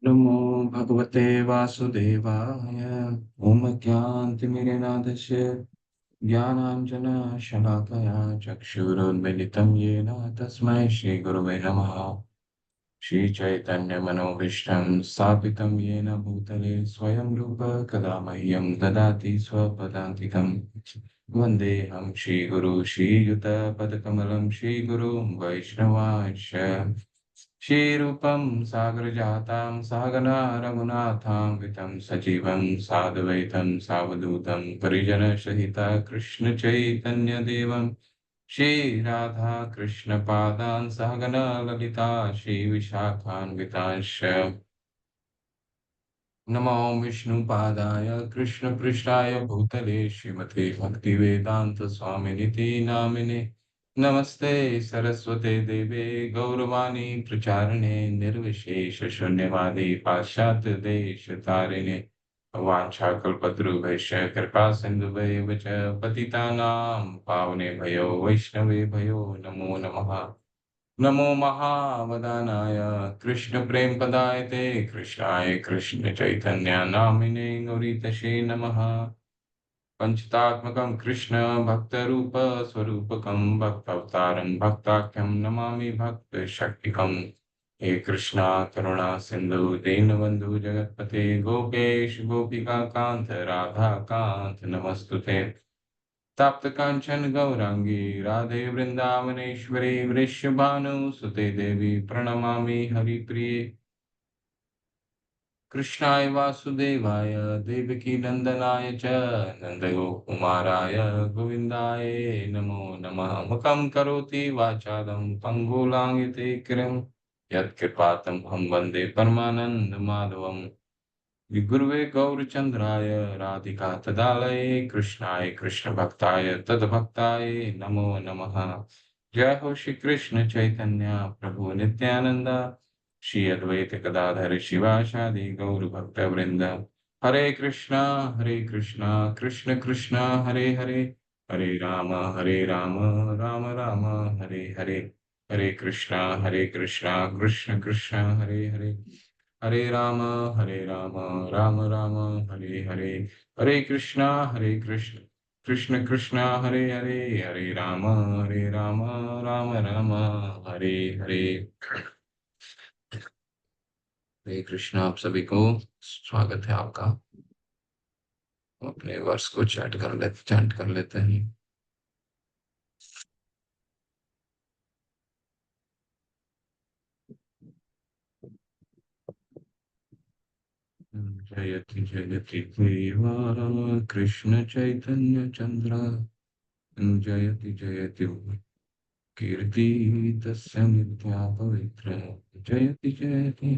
नमो भगवते वासुदेवाय। ॐ ज्ञानतिमिरनादस्य ज्ञानाञ्जनशलाकया चक्षुरुन्मिलितं येन तस्मै श्रीगुरुवे नमः। श्रीचैतन्यमनोभीष्टं स्थापितं येन भूतले स्वयं रूप कदा मह्यं ददाति स्वपदान्तिकम्। वन्देऽहं श्रीगुरु श्रीयुतपदकमलं श्रीगुरुं वैष्णवांश्च श्रीरूपं सागरजातां सहगना रघुनाथां वितं सजीवं साद्वैतं सावधूतं परिजनसहितं कृष्णचैतन्यदेवं श्रीराधा कृष्णपादान् सहगना ललिता श्रीविशाखान्वितांश्च नमो विष्णुपादाय कृष्णपृष्ठाय भूतले श्रीमते भक्तिवेदान्तस्वामिनिति नामिने नमस्ते सरस्वते देवे गौरवाणी प्रचारिणे निर्विशेष शून्यवादी पाश्चात्य देश तारिणे वाञ्छाकल्पतरुभ्यश्च कृपा सिन्धुभ्येव च पतितानां पावनेभ्यो वैष्णवेभ्यो नमो नमः। नमो महावदानाय कृष्णप्रेमपदायते कृष्णाय कृष्णचैतन्य नामिने गौरीतशे नमः। पञ्चतात्मकं कृष्ण भक्तरूप स्वरूपकं भक्तावतारं भक्ताख्यं नमामि भक्तशक्तिकम्। हे कृष्णा करुणा सिन्धु दीनबन्धु जगत्पते गोपेश गोपिका कान्त राधा कान्त नमस्तुते। तप्त कांचन गौरांगी राधे वृंदावनेश्वरी वृषभानुसुते देवी प्रणमामि हरिप्रिये। कृष्णाय वासुदेवाय देवकी नंदनाय च नंदगोकुमाराय गोविन्दाय नमो नमः। मुखं करोति वाचालं पङ्गुलाङ्गिते गिरिं यत्कृपातमहं वन्दे परमानन्दमाधवम्। गुरुवे गौरचन्द्राय राधिका तदालये कृष्णाय कृष्णभक्ताय तद्भक्ताय नमो नमः। जय हो श्री कृष्ण चैतन्य प्रभु नित्यानंद श्री अद्वैत गदाधर शिवासादि गौर भक्त वृंद। हरे कृष्णा कृष्ण कृष्ण हरे हरे हरे राम राम राम हरे हरे। हरे कृष्णा कृष्ण कृष्ण हरे हरे हरे राम राम राम हरे हरे। हरे कृष्ण कृष्ण कृष्ण हरे हरे हरे राम राम राम हरे हरे। हरे कृष्ण। आप सभी को स्वागत है आपका। अपने वर्ष को चैंट कर लेते हैं। जयति जयति देवा कृष्ण चैतन्य चंद्र जयति जयति कीर्ति तस्य नित्या पवित्र जयति जयति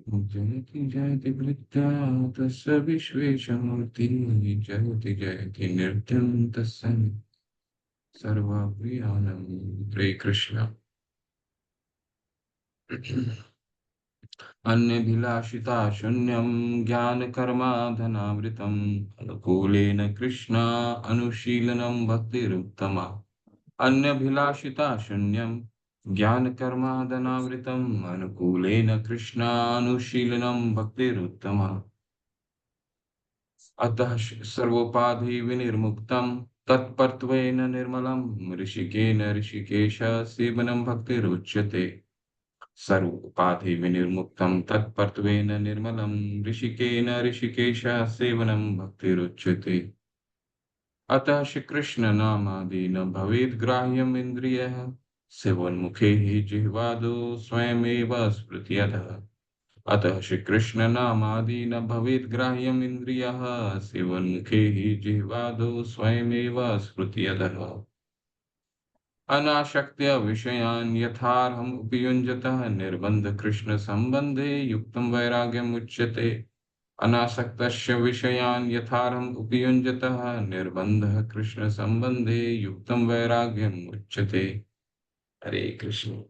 जयति जयति वृद्धा तस्य विश्वेशमूर्ति जयति जयति नृत्यं तस्य सर्वप्रियानंद। हरे कृष्ण। अन्यभिलाषिता शून्यं ज्ञानकर्माधनावृतम् अनुकूलेन कृष्ण अनुशीलनं भक्तिरुत्तमा। अन्यभिलाषिता शून्यं ज्ञानकर्मादनावृतम् अनुकूलेन कृष्णानुशीलनं भक्तिरुत्तमा। अतः सर्वोपाधि विनिर्मुक्तं तत्परत्वेन निर्मलं ऋषिकेन ऋषिकेश सेवनं भक्तिरुच्यते। सर्वोपाधि विनिर्मुक्तं तत्परत्वेन निर्मलं ऋषिकेन ऋषिकेश सेवनं भक्तिरुच्यते। अतः श्रीकृष्ण नामादि न भवेत् ग्राह्यम् इन्द्रियः सेवन्मुखे हि जिह्वादो स्वयमेव स्मृत्यतः। अतः श्रीकृष्ण नामादि न भवेत् ग्राह्यम् इन्द्रियः सेवन्मुखे हि जिह्वादो स्वयमेव स्मृत्यतः। अनाशक्त्य विषयान् यथार्हम् उपयुञ्जतः निर्बन्ध कृष्ण सम्बन्धे युक्तं वैराग्यम् उच्यते। अनासक्तस्य विषयान् यथार्हम् उपयुञ्जतः निर्बन्धः कृष्ण सम्बन्धे युक्तं वैराग्यम् उच्यते। हरे कृष्ण।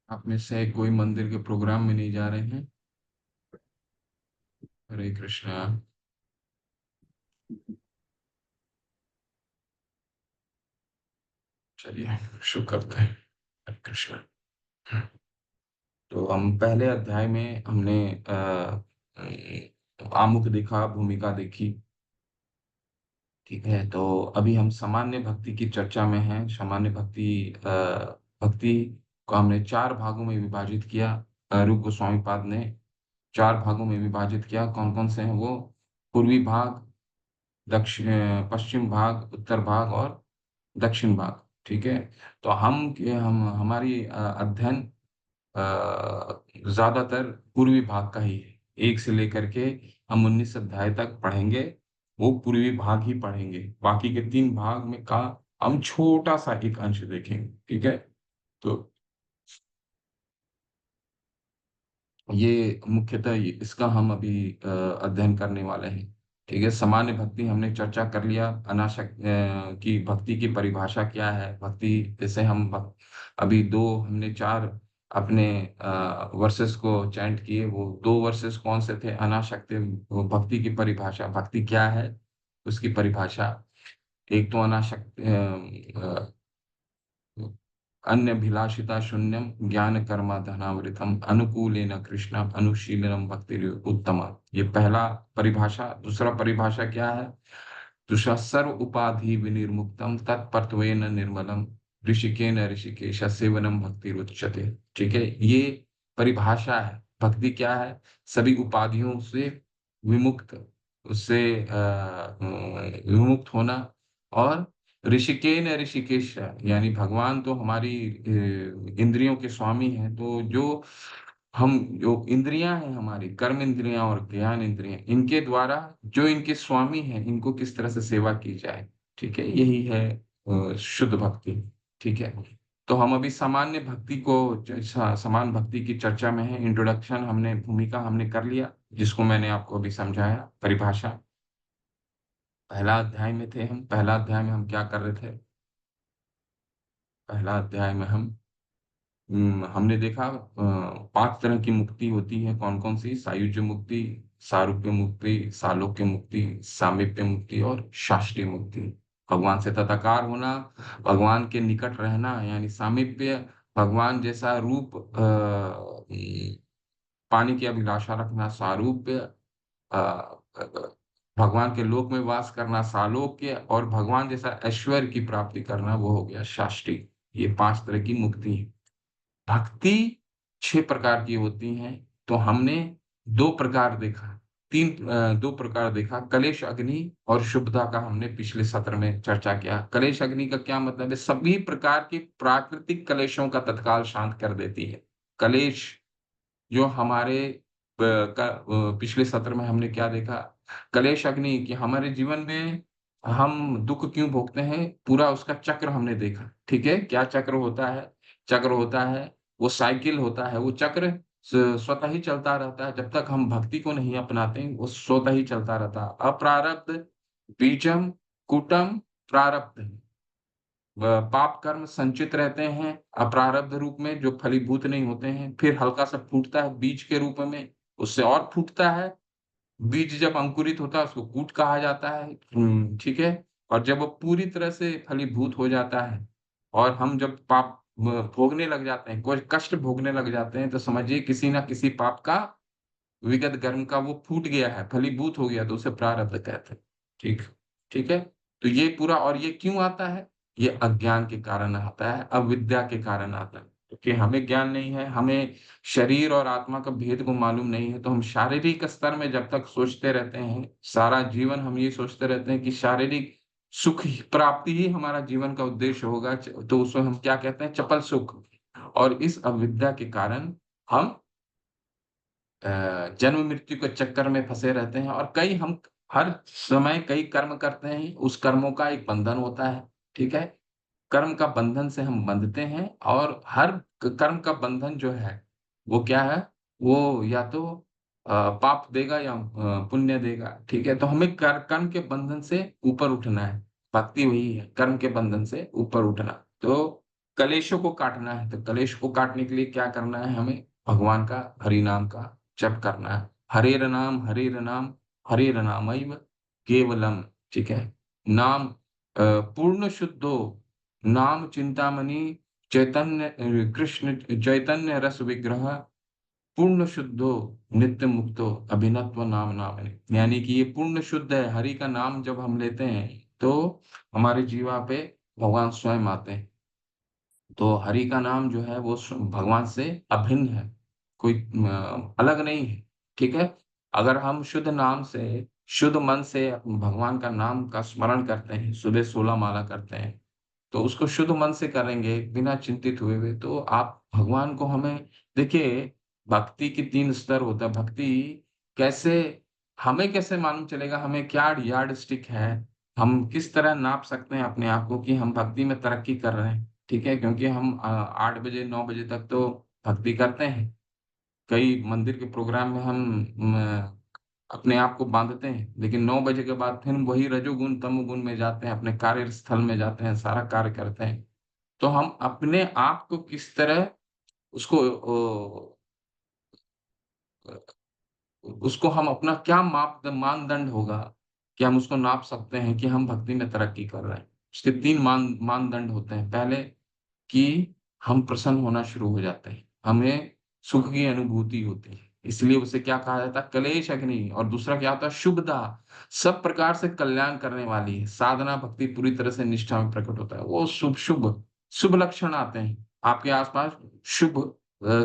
आप में से कोई मंदिर के प्रोग्राम में नहीं जा रहे हैं? हरे कृष्णा। चलिए शुरू करते हैं। हरे कृष्णा। तो हम पहले अध्याय में हमने आमुख देखा, भूमिका देखी। ठीक है, तो अभी हम सामान्य भक्ति की चर्चा में हैं। सामान्य भक्ति को हमने चार भागों में विभाजित किया। रूप गोस्वामी पाद ने चार भागों में विभाजित किया। कौन कौन से हैं वो? पूर्वी भाग, दक्षिण, पश्चिम भाग, उत्तर भाग और दक्षिण भाग। ठीक है, तो हम हमारी अध्ययन ज्यादातर पूर्वी भाग का ही है। एक से लेकर के हम 19 अध्याय तक पढ़ेंगे, वो पूर्वी भाग ही पढ़ेंगे। बाकी के तीन भाग में का हम छोटा सा एक अंश देखेंगे। ठीक है, तो ये मुख्यतः इसका हम अभी अध्ययन करने वाले हैं। ठीक है, सामान्य भक्ति हमने चर्चा कर लिया। अनासक्त की भक्ति की परिभाषा क्या है, भक्ति जैसे अभी दो हमने चार अपने वर्सेस को चैंट किए। वो दो वर्सेस कौन से थे? अनासक्त भक्ति की परिभाषा, भक्ति क्या है उसकी परिभाषा। एक तो अनासक्त अन्यभिलाषिता शून्यम ज्ञान कर्म धनावृतम अनुकूलेन कृष्ण अनुशीलनम भक्ति उत्तम। ये पहला परिभाषा। दूसरा परिभाषा क्या है? दूसरा, सर्व उपाधि विनिर्मुक्तम तत्परत्वेन निर्मलम ऋषिकेन ऋषिकेश सेवनम भक्ति रुच्यते। ठीक है, ये परिभाषा है। भक्ति क्या है? सभी उपाधियों से विमुक्त, उससे विमुक्त होना। और ऋषिकेन ऋषिकेश, यानी भगवान तो हमारी इंद्रियों के स्वामी हैं। तो जो इंद्रियां हैं हमारी, कर्म इंद्रियां और ज्ञान इंद्रियां, इनके द्वारा जो इनके स्वामी हैं, इनको किस तरह से सेवा की जाए। ठीक है, यही है शुद्ध भक्ति। ठीक है, तो हम अभी सामान्य भक्ति को, समान भक्ति की चर्चा में है। इंट्रोडक्शन हमने, भूमिका हमने कर लिया, जिसको मैंने आपको अभी समझाया, परिभाषा। पहला अध्याय में थे हम। पहला अध्याय में हम क्या कर रहे थे? पहला अध्याय में हमने देखा पांच तरह की मुक्ति होती है। कौन कौन सी? सायुज्य मुक्ति, सारूप्य मुक्ति, सालोक्य मुक्ति, सामीप्य मुक्ति और शास्त्रीय मुक्ति। भगवान से तदाकार होना, भगवान के निकट रहना यानी सामीप्य, भगवान जैसा रूप पाने की अभिलाषा रखना सारूप्य, भगवान के लोक में वास करना सालोक्य, और भगवान जैसा ऐश्वर्य की प्राप्ति करना वो हो गया शास्त्रीय। ये पांच तरह की मुक्ति है। भक्ति छह प्रकार की होती हैं। तो हमने दो प्रकार देखा, दो प्रकार देखा। कलेश अग्नि और शुभदा का हमने पिछले सत्र में चर्चा किया। कलेश अग्नि का क्या मतलब है? सभी प्रकार की प्राकृतिक कलेशों का तत्काल शांत कर देती है। कलेश जो हमारे पिछले सत्र में हमने क्या देखा? कलेश अग्नि कि हमारे जीवन में हम दुख क्यों भोगते हैं, पूरा उसका चक्र हमने देखा। ठीक है, क्या चक्र होता है? चक्र होता है, वो साइकिल होता है। वो चक्र स्वतः ही चलता रहता है जब तक हम भक्ति को नहीं अपनाते हैं। वो स्वतः ही चलता रहता है। अप्रारब्ध, बीजम, कुटम, प्रारब्ध। पाप कर्म संचित रहते हैं अप्रारब्ध रूप में, जो फलीभूत नहीं होते हैं। फिर हल्का सा फूटता है बीज के रूप में, उससे और फूटता है। बीज जब अंकुरित होता है उसको कूट कहा जाता है। ठीक है, और जब वो पूरी तरह से फलीभूत हो जाता है और हम जब पाप भोगने लग जाते हैं, कोई कष्ट भोगने लग जाते हैं, तो समझिए किसी ना किसी पाप का विगत कर्म का वो फूट गया है, फलीभूत हो गया, तो उसे प्रारब्ध कहते हैं। ठीक, ठीक है, तो ये पूरा, और ये क्यों आता है? ये अज्ञान के कारण आता है, अविद्या के कारण आता है। क्योंकि हमें ज्ञान नहीं है, हमें शरीर और आत्मा का भेद को मालूम नहीं है। तो हम शारीरिक स्तर में जब तक सोचते रहते हैं, सारा जीवन हम ये सोचते रहते हैं कि शारीरिक प्राप्ति ही हमारा जीवन का उद्देश्य होगा, तो उसको हम क्या कहते हैं? चपल सुख। और इस अविद्या के कारण हम जन्म मृत्यु के चक्कर में फंसे रहते हैं। और हम हर समय कई कर्म करते हैं, उस कर्मों का एक बंधन होता है। ठीक है, कर्म का बंधन से हम बंधते हैं, और हर कर्म का बंधन जो है वो क्या है? वो या तो पाप देगा या पुण्य देगा। ठीक है, तो हमें कर्म के बंधन से ऊपर उठना है। भक्ति वही है, कर्म के बंधन से ऊपर उठना। तो कलेशों को काटना है, तो कलेश को काटने के लिए क्या करना है हमें? भगवान का हरि नाम का जप करना है। हरेर नाम, हरेर नामैव केवलम। ठीक है? नाम पूर्ण शुद्धो, नाम चिंतामणि, चैतन्य कृष्ण चैतन्य रस विग्रह, पूर्ण शुद्धो, नित्य मुक्तो, अभिनत्व नाम नामने। यानी कि ये पूर्ण शुद्ध है। हरि का नाम जब हम लेते हैं तो हमारे जीवा पे भगवान स्वयं आते हैं। तो हरि का नाम जो है वो भगवान से अभिन्न है, कोई अलग नहीं है। ठीक है? अगर हम शुद्ध नाम से, शुद्ध मन से भगवान का नाम का स्मरण करते हैं, सुबह 16 माला करते हैं, तो उसको शुद्ध मन से करेंगे बिना चिंतित हुए हुए, तो आप भगवान को हमें देखिए, भक्ति की 3 स्तर होता है। भक्ति कैसे, हमें कैसे मालूम चलेगा, हमें क्या यार्ड स्टिक है, हम किस तरह नाप सकते हैं अपने आप को कि हम भक्ति में तरक्की कर रहे हैं? ठीक है? क्योंकि हम 8 बजे 9 बजे तक तो भक्ति करते हैं। कई मंदिर के प्रोग्राम में हम अपने आप को बांधते हैं, लेकिन 9 बजे के बाद फिर वही रजोगुण तमोगुण में जाते हैं, अपने कार्य स्थल में जाते हैं, सारा कार्य करते हैं। तो हम अपने आप को किस तरह उसको उसको हम अपना क्या मानदंड होगा कि हम उसको नाप सकते हैं कि हम भक्ति में तरक्की कर रहे हैं? उसके 3 मानदंड होते हैं। पहले कि हम प्रसन्न होना शुरू हो जाते हैं, हमें सुख की अनुभूति होती है, इसलिए उसे क्या कहा जाता है? क्लेश अग्नि। और दूसरा क्या होता है? शुभदा, सब प्रकार से कल्याण करने वाली है। साधना भक्ति पूरी तरह से निष्ठा में प्रकट होता है, वो शुभ शुभ शुभ लक्षण आते हैं आपके आसपास। शुभ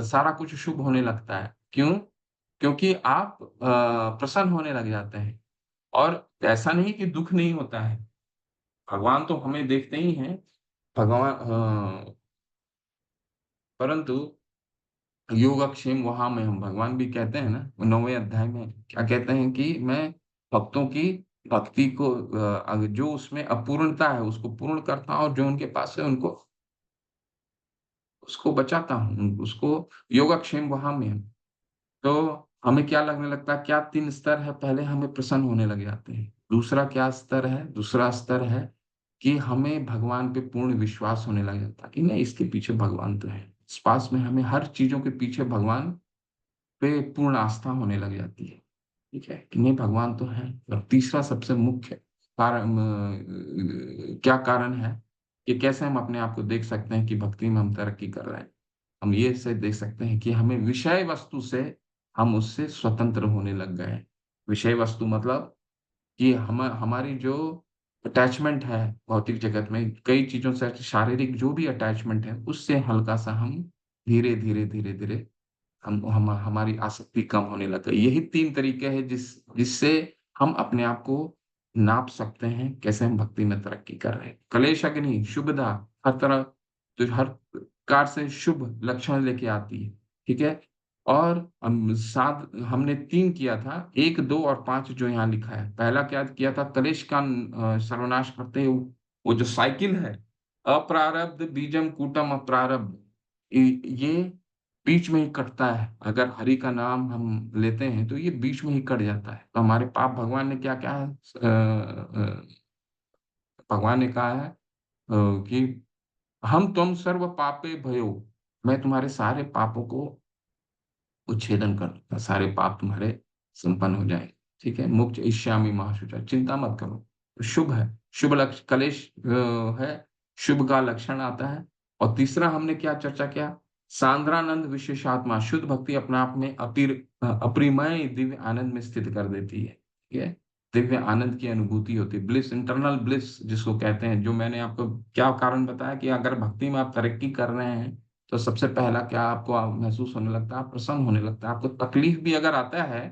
सारा कुछ शुभ होने लगता है। क्यों? क्योंकि आप प्रसन्न होने लग जाते हैं। और ऐसा नहीं कि दुख नहीं होता है, भगवान तो हमें देखते ही हैं। भगवान परंतु योगक्षेम वहां में हम, भगवान भी कहते हैं ना 9वें अध्याय में, क्या कहते हैं कि मैं भक्तों की भक्ति को जो उसमें अपूर्णता है उसको पूर्ण करता हूँ, और जो उनके पास है उनको उसको बचाता हूँ, उसको योगक्षेम वहां में है। तो हमें क्या लगने लगता है? क्या 3 स्तर है? पहले हमें प्रसन्न होने लग जाते हैं। दूसरा क्या स्तर है? दूसरा स्तर है कि हमें भगवान पे पूर्ण विश्वास होने लग जाता है कि नहीं, इसके पीछे भगवान तो है। इस पास में हमें हर चीजों के पीछे भगवान पे पूर्ण आस्था होने लग जाती है। ठीक है? कि नहीं, भगवान तो है। और तीसरा सबसे मुख्य कारण क्या कारण है कि कैसे हम अपने आप को देख सकते हैं कि भक्ति में हम तरक्की कर रहे हैं? हम ये से देख सकते हैं कि हमें विषय वस्तु से, हम उससे स्वतंत्र होने लग गए हैं। विषय वस्तु मतलब कि हमारी जो अटैचमेंट है भौतिक जगत में, कई चीजों से शारीरिक जो भी अटैचमेंट है, उससे हल्का सा हम धीरे धीरे हम हमारी आसक्ति कम होने लग गई। यही 3 तरीके हैं जिससे हम अपने आप को नाप सकते हैं कैसे हम भक्ति में तरक्की कर रहे हैं। क्लेश अग्नि, शुभदा, हर तरह, तो हर प्रकार से शुभ लक्षण लेके आती है। ठीक है? और सात हमने 3 किया था, 1 2 और 5 जो यहाँ लिखा है। पहला क्या किया था? क्लेश का सर्वनाश करते हुए, वो जो साइकिल है, अप्रारब्ध बीजम कूटम अप्रारब्ध, ये बीच में ही कटता है। अगर हरि का नाम हम लेते हैं तो ये बीच में ही कट जाता है। तो हमारे पाप, भगवान ने क्या कहा है? भगवान ने कहा है कि हम तुम सर्व पापे भयो, मैं तुम्हारे सारे पापों को उच्छेदन कर दूंगा, सारे पाप तुम्हारे संपन्न हो जाएंगे। ठीक है? मुक्त ईश्यामी महाशुचा, चिंता मत करो। तो शुभ है, शुभ लक्ष्य कलेश है, शुभ का लक्षण आता है। और तीसरा हमने क्या चर्चा किया? सांद्रानंद विशेषात्मा, शुद्ध भक्ति अपने आप में अपरिमय दिव्य आनंद में स्थित कर देती है। ठीक है? दिव्य आनंद की अनुभूति होती है, ब्लिस, इंटरनल ब्लिस जिसको कहते हैं। जो मैंने आपको क्या कारण बताया कि अगर भक्ति में आप तरक्की कर रहे हैं तो सबसे पहला क्या आपको महसूस होने लगता है? आप प्रसन्न होने लगता है। आपको तकलीफ भी अगर आता है,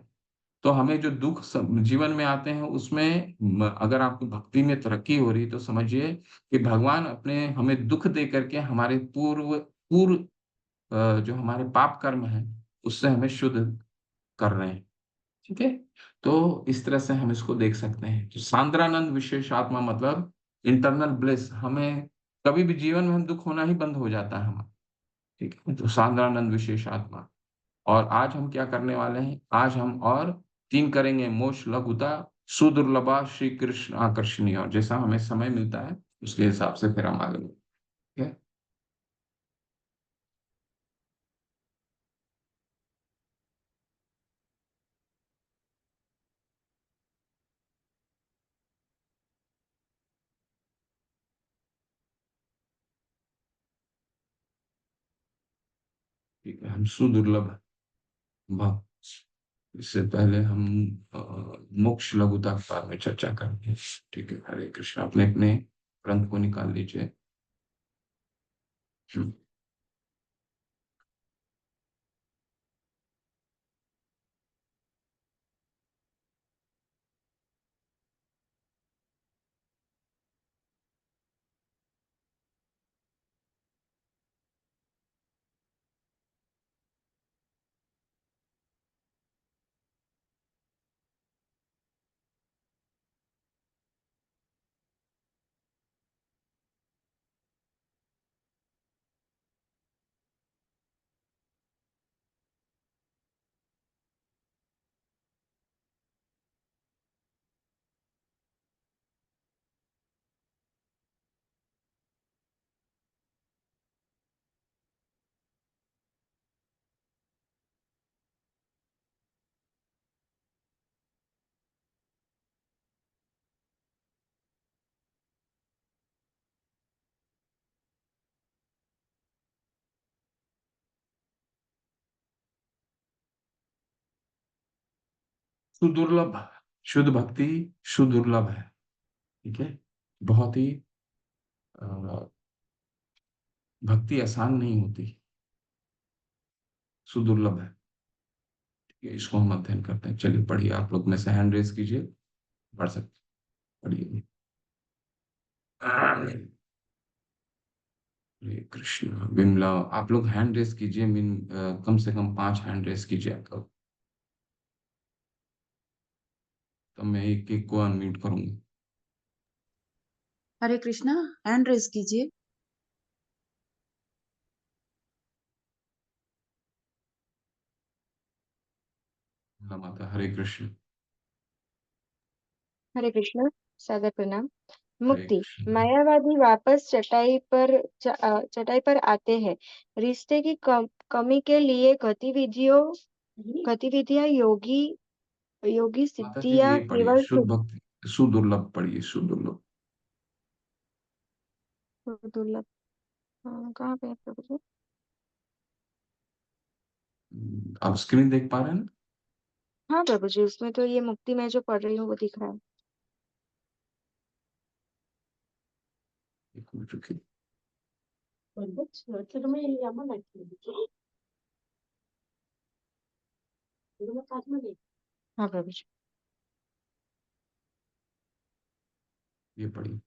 तो हमें जो दुख जीवन में आते हैं उसमें अगर आपको भक्ति में तरक्की हो रही है तो समझिए कि भगवान अपने हमें दुख दे करके हमारे पूर्व जो हमारे पाप कर्म है उससे हमें शुद्ध कर रहे हैं। ठीक है? तो इस तरह से हम इसको देख सकते हैं। तो सांद्रानंद विशेष आत्मा मतलब इंटरनल ब्लिस, हमें कभी भी जीवन में हम दुख होना ही बंद हो जाता है हमारा। ठीक है? तो सांद्रानंद विशेष आत्मा। और आज हम क्या करने वाले हैं? आज हम और 3 करेंगे, मोक्ष लघुता, सुदुर्लभा, श्री कृष्ण आकर्षणीय। और जैसा हमें समय मिलता है उसके हिसाब से फिर हम आगे बढ़ेंगे। ठीक है? ठीक है, हम सुदुर्लभ भक्त। इससे पहले हम मोक्ष लघुता के बारे में चर्चा करेंगे। ठीक है, हरे कृष्ण। अपने अपने ग्रंथ को निकाल लीजिए। हम्म, सुदुर्लभ, शुद्ध भक्ति सुदुर्लभ है। ठीक है, बहुत ही भक्ति आसान नहीं होती, सुदुर्लभ है। ठीक है, इसको हम अध्ययन करते हैं। चलिए पढ़िए, आप लोग में से हैंड रेस कीजिए, पढ़ सकते हैं। पढ़िए। हरे कृष्ण। बिमला, आप लोग हैंड रेस कीजिए। कम से कम 5 हैंड रेस कीजिए आप लोग, तो मैं एक एक को अनम्यूट करूंगा। हरे कृष्णा, हैंड रेज कीजिए। बिमला माता, हरे कृष्ण। हरे कृष्ण। सादर प्रणाम। हरे मुक्ति। कृष्ण। मायावादी वापस चटाई पर आते हैं। रिश्ते की कमी के लिए गतिविधियां योगी माता जी सिद्धियां ये पढ़िए, केवल शुद्ध भक्ति सुदुर्लभ पढ़िए, सुदुर्लभ। दुर्लभ। कहाँ पे है प्रभु जी? आप स्क्रीन देख पा रहे हैं ना? हाँ प्रभु जी, उसमें तो ये मुक्ति मैं जो पढ़ रही हूँ वो दिख रहा है। एक मिनट रुकिए। हाँ प्रभु जी। ये पढ़िए।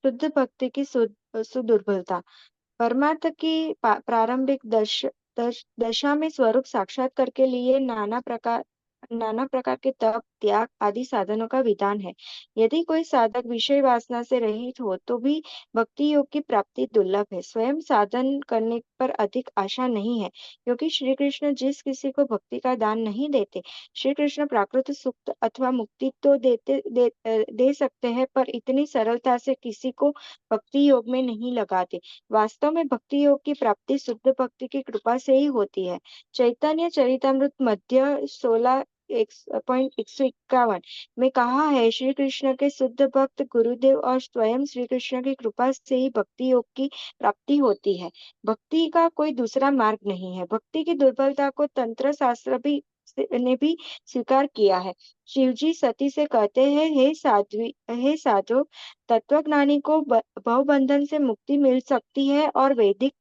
शुद्ध भक्ति की सुदुर्बलता। परमार्थ की प्रारंभिक दशा में स्वरूप साक्षात्कार के लिए नाना प्रकार के तप, त्याग आदि साधनों का विधान है। यदि कोई साधक विषय वासना से रहित हो तो भी भक्ति योग की प्राप्ति दुर्लभ है। स्वयं साधन करने पर अधिक आशा नहीं है, क्योंकि श्री कृष्ण जिस किसी को भक्ति का दान नहीं देते। श्री कृष्ण प्राकृत सुख अथवा मुक्ति तो दे सकते हैं, पर इतनी सरलता से किसी को भक्ति योग में नहीं लगाते। वास्तव में भक्ति योग की प्राप्ति शुद्ध भक्ति की कृपा से ही होती है। चैतन्य चरितमृत मध्य 16.151 में कहा है, श्री कृष्ण के शुद्ध भक्त गुरुदेव और स्वयं श्री कृष्ण की कृपा से ही भक्ति योग की प्राप्ति होती है। भक्ति का कोई दूसरा मार्ग नहीं है। भक्ति की दुर्बलता को तंत्र शास्त्र ने भी स्वीकार किया है। शिवजी सती से कहते हैं, हे साधु, तत्वज्ञानी को भवबंधन से मुक्ति मिल सकती है और वैदिक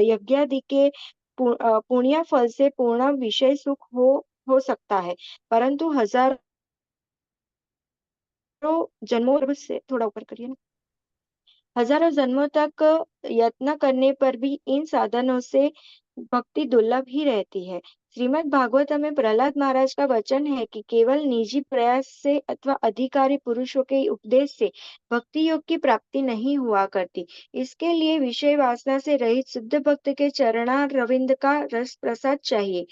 यज्ञादि के पुण्य फल से पूर्ण विषय सुख हो सकता है, परंतु हजारों जन्मों से थोड़ा ऊपर करिए ना, हजारों जन्मों तक यत्न करने पर भी इन साधनों से भक्ति दुर्लभ ही रहती है। श्रीमद् भागवत में प्रहलाद महाराज का वचन है कि केवल निजी प्रयास से अथवा अधिकारी पुरुषों के उपदेश से भक्ति योग की प्राप्ति नहीं हुआ करती। इसके लिए विषय वासना से रहित शुद्ध भक्त के चरणार रविंद का रस प्रसाद चाहिए।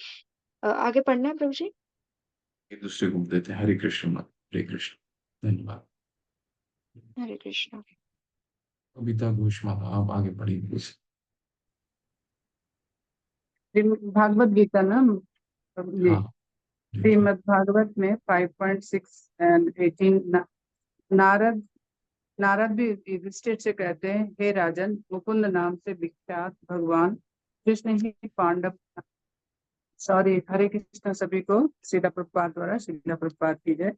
आगे पढ़ना है प्रभु जी। एक दूसरे को देते हैं। हरे कृष्ण माता, हरे कृष्ण। धन्यवाद। हरे कृष्णा। कविता घोष माता, आप आगे पढ़िए प्लीज। भागवत गीता ना, ये हाँ जी जी। श्रीमद् भागवत में 5.6 एंड 18 नारद नारद भी युधिष्ठिर से कहते हैं, हे राजन, मुकुंद नाम से विख्यात भगवान कृष्ण ही पांडव, सॉरी, हरे कृष्ण सभी को। श्रीला प्रभुपाद द्वारा श्रीला प्रभुपाद की जय।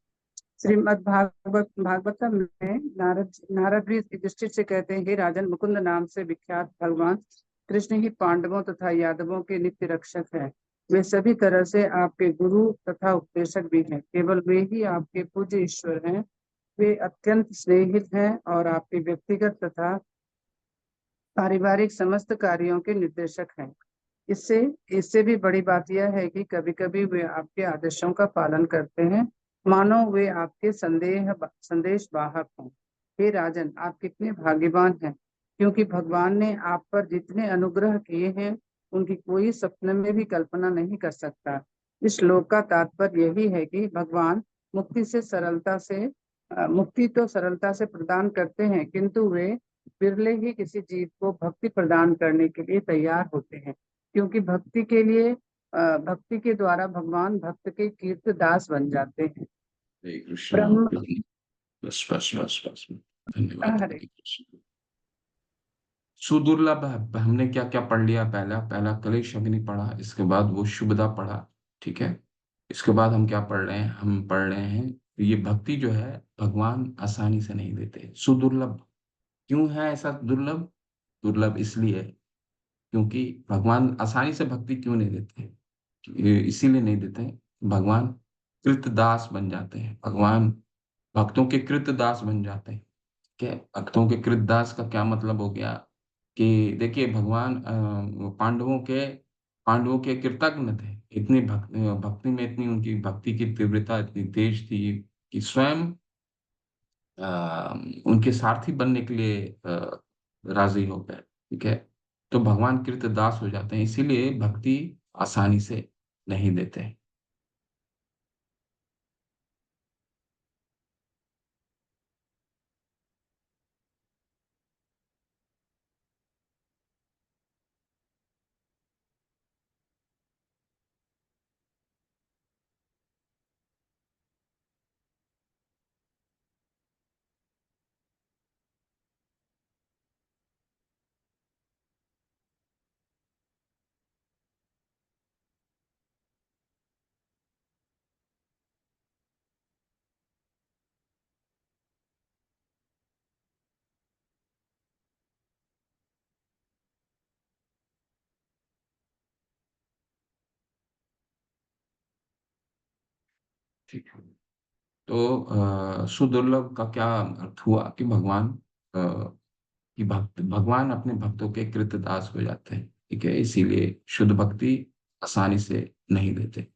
श्रीमद् भागवतम में नारद भी युधिष्ठिर से कहते हैं, हे राजन, मुकुंद नाम से विख्यात भगवान कृष्ण ही पांडवों तथा यादवों के नित्य रक्षक है। वे सभी तरह से आपके गुरु तथा उपदेशक भी हैं। केवल वे ही आपके पूज्य ईश्वर हैं। वे अत्यंत स्नेहित हैं और आपके व्यक्तिगत तथा पारिवारिक समस्त कार्यों के निर्देशक हैं। इससे इससे भी बड़ी बात यह है कि कभी कभी वे आपके आदेशों का पालन करते हैं, मानो वे आपके संदेश वाहक हों। हे राजन, आप कितने भाग्यवान हैं, क्योंकि भगवान ने आप पर जितने अनुग्रह किए हैं उनकी कोई सपने में भी कल्पना नहीं कर सकता। इस श्लोक का तात्पर्य यही है कि भगवान मुक्ति तो सरलता से प्रदान करते हैं, किंतु वे बिरले ही किसी जीव को भक्ति प्रदान करने के लिए तैयार होते हैं, क्योंकि भक्ति के द्वारा भगवान भक्त के कीर्त दास बन जाते हैं। हरे कृष्ण। ब्रह्म बस बस बस बस, धन्यवाद। हरे हरे कृष्ण। सुदुर्लभ है। हमने क्या क्या पढ़ लिया? पहला पहला कलेश अग्नि पढ़ा, इसके बाद वो शुभदा पढ़ा, ठीक है। इसके बाद हम क्या पढ़ रहे हैं? हम पढ़ रहे हैं ये भक्ति जो है भगवान आसानी से नहीं देते, सुदुर्लभ। क्यों है ऐसा दुर्लभ? दुर्लभ इसलिए क्योंकि भगवान आसानी से भक्ति क्यों नहीं देते? इसीलिए नहीं देते, भगवान कृतदास बन जाते हैं। भगवान भक्तों के कृतदास बन जाते हैं। ठीक है, भक्तों के कृतदास का क्या मतलब हो गया कि देखिए भगवान पांडवों के कृतज्ञ थे। इतनी भक्ति में इतनी उनकी भक्ति की तीव्रता इतनी तेज थी कि स्वयं उनके सारथी बनने के लिए राजी हो गए। ठीक है, तो भगवान कृतदास हो जाते हैं, इसीलिए भक्ति आसानी से नहीं देते। ठीक है, तो सुदुर्लभ का क्या अर्थ हुआ कि भगवान अपने भक्तों के कृतदास हो जाते हैं। ठीक है, इसीलिए शुद्ध भक्ति आसानी से नहीं देते।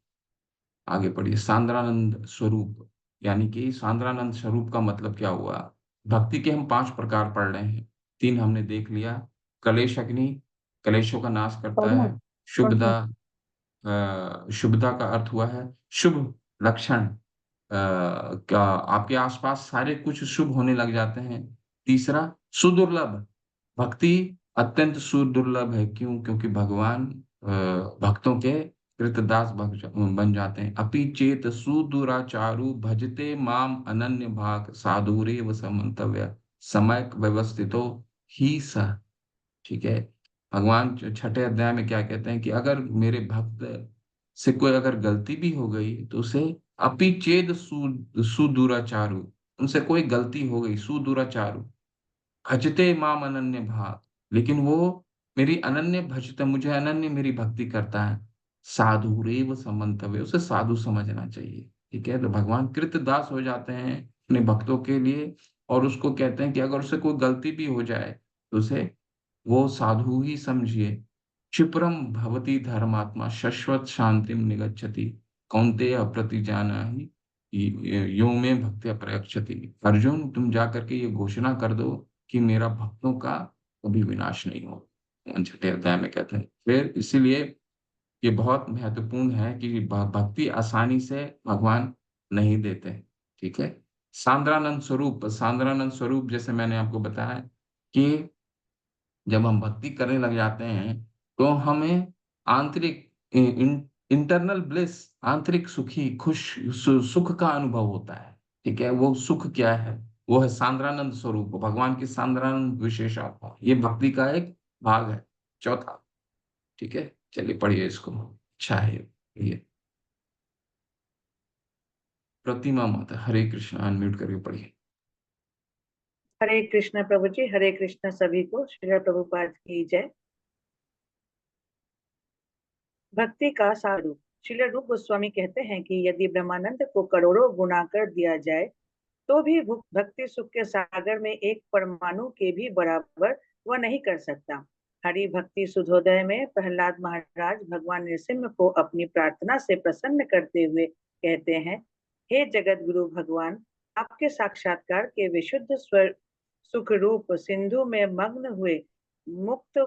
आगे पढ़िए। सांद्रानंद स्वरूप, यानी कि सांद्रानंद स्वरूप का मतलब क्या हुआ? भक्ति के हम 5 प्रकार पढ़ रहे हैं। 3 हमने देख लिया। कलेश अग्नि, कलेशों का नाश करता पढ़ो है। शुभदा, पढ़ो। शुभदा का अर्थ हुआ है शुभ लक्षण। क्या आपके आसपास सारे कुछ शुभ होने लग जाते हैं। तीसरा, सुदुर्लभ, भक्ति अत्यंत सुदुर्लभ है। क्यों? क्योंकि भगवान भक्तों के कृतदास बन जाते हैं। अपि चेत सुदुराचारु भजते माम अनन्य भाग साधुरेव समन्तव्य समय व्यवस्थितो ही स। ठीक है, भगवान छठे अध्याय में क्या कहते हैं कि अगर मेरे भक्त से कोई अगर गलती भी हो गई तो उसे अपि चेद सुदुराचारु, उनसे कोई गलती हो गई, सुदुराचारु भजते माम अनन्य भाव, लेकिन वो मेरी अनन्य भजते, मुझे अनन्य मेरी भक्ति करता है। साधुरेव समन्तव्य, उसे साधु समझना चाहिए। ठीक है, तो भगवान कृतदास हो जाते हैं अपने भक्तों के लिए, और उसको कहते हैं कि अगर उससे कोई गलती भी हो जाए तो उसे वो साधु ही समझिए। क्षिप्रम भवति धर्मात्मा शश्वत शांतिम निगच्छति कौन्तेय प्रतिजाना ही यो में भक्त्या प्रयच्छति। अर्जुन, तुम जा करके ये घोषणा कर दो कि मेरा भक्तों का कभी विनाश नहीं हो। छठे अध्याय में कहते हैं। फिर इसीलिए ये बहुत महत्वपूर्ण है कि भक्ति आसानी से भगवान नहीं देते। ठीक है, सांद्रानंद स्वरूप, सांद्रानंद स्वरूप जैसे मैंने आपको बताया कि जब हम भक्ति करने लग जाते हैं तो हमें आंतरिक इंटरनल ब्लिस, आंतरिक सुखी खुश सुख का अनुभव होता है। ठीक है, वो सुख क्या है? वो है सांद्रानंद स्वरूप, भगवान की सांद्रानंद विशेष आत्मा। ये भक्ति का एक भाग है। चौथा, ठीक है, चलिए पढ़िए इसको, अच्छा है ये। प्रतिमा माता, हरे कृष्ण, अनम्यूट करके पढ़िए। हरे कृष्ण प्रभु जी, हरे कृष्ण सभी को, श्री प्रभुपाद की जय। भक्ति का सारूप। श्रील रूप गोस्वामी कहते हैं कि यदि ब्रह्मानंद को करोड़ों गुना कर दिया जाए तो भी भक्ति सुख के सागर में एक परमाणु के भी बराबर वह नहीं कर सकता। हरि भक्ति सुधोदय में प्रहलाद महाराज भगवान नृसिंह को अपनी प्रार्थना से प्रसन्न करते हुए कहते हैं, हे जगत गुरु भगवान, आपके साक्षात्कार के विशुद्ध स्वर सुख रूप सिंधु में मग्न हुए मुक्त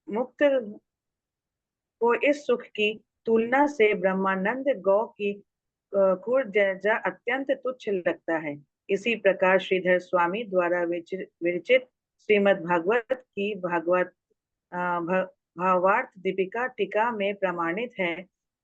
मुक्त को इस सुख की तुलना से ब्रह्मानंद गौ की खुर जैसा अत्यंत तुच्छ लगता है। इसी प्रकार श्रीधर स्वामी द्वारा विरचित श्रीमद् भागवत की भावार्थ दीपिका टीका में प्रमाणित है।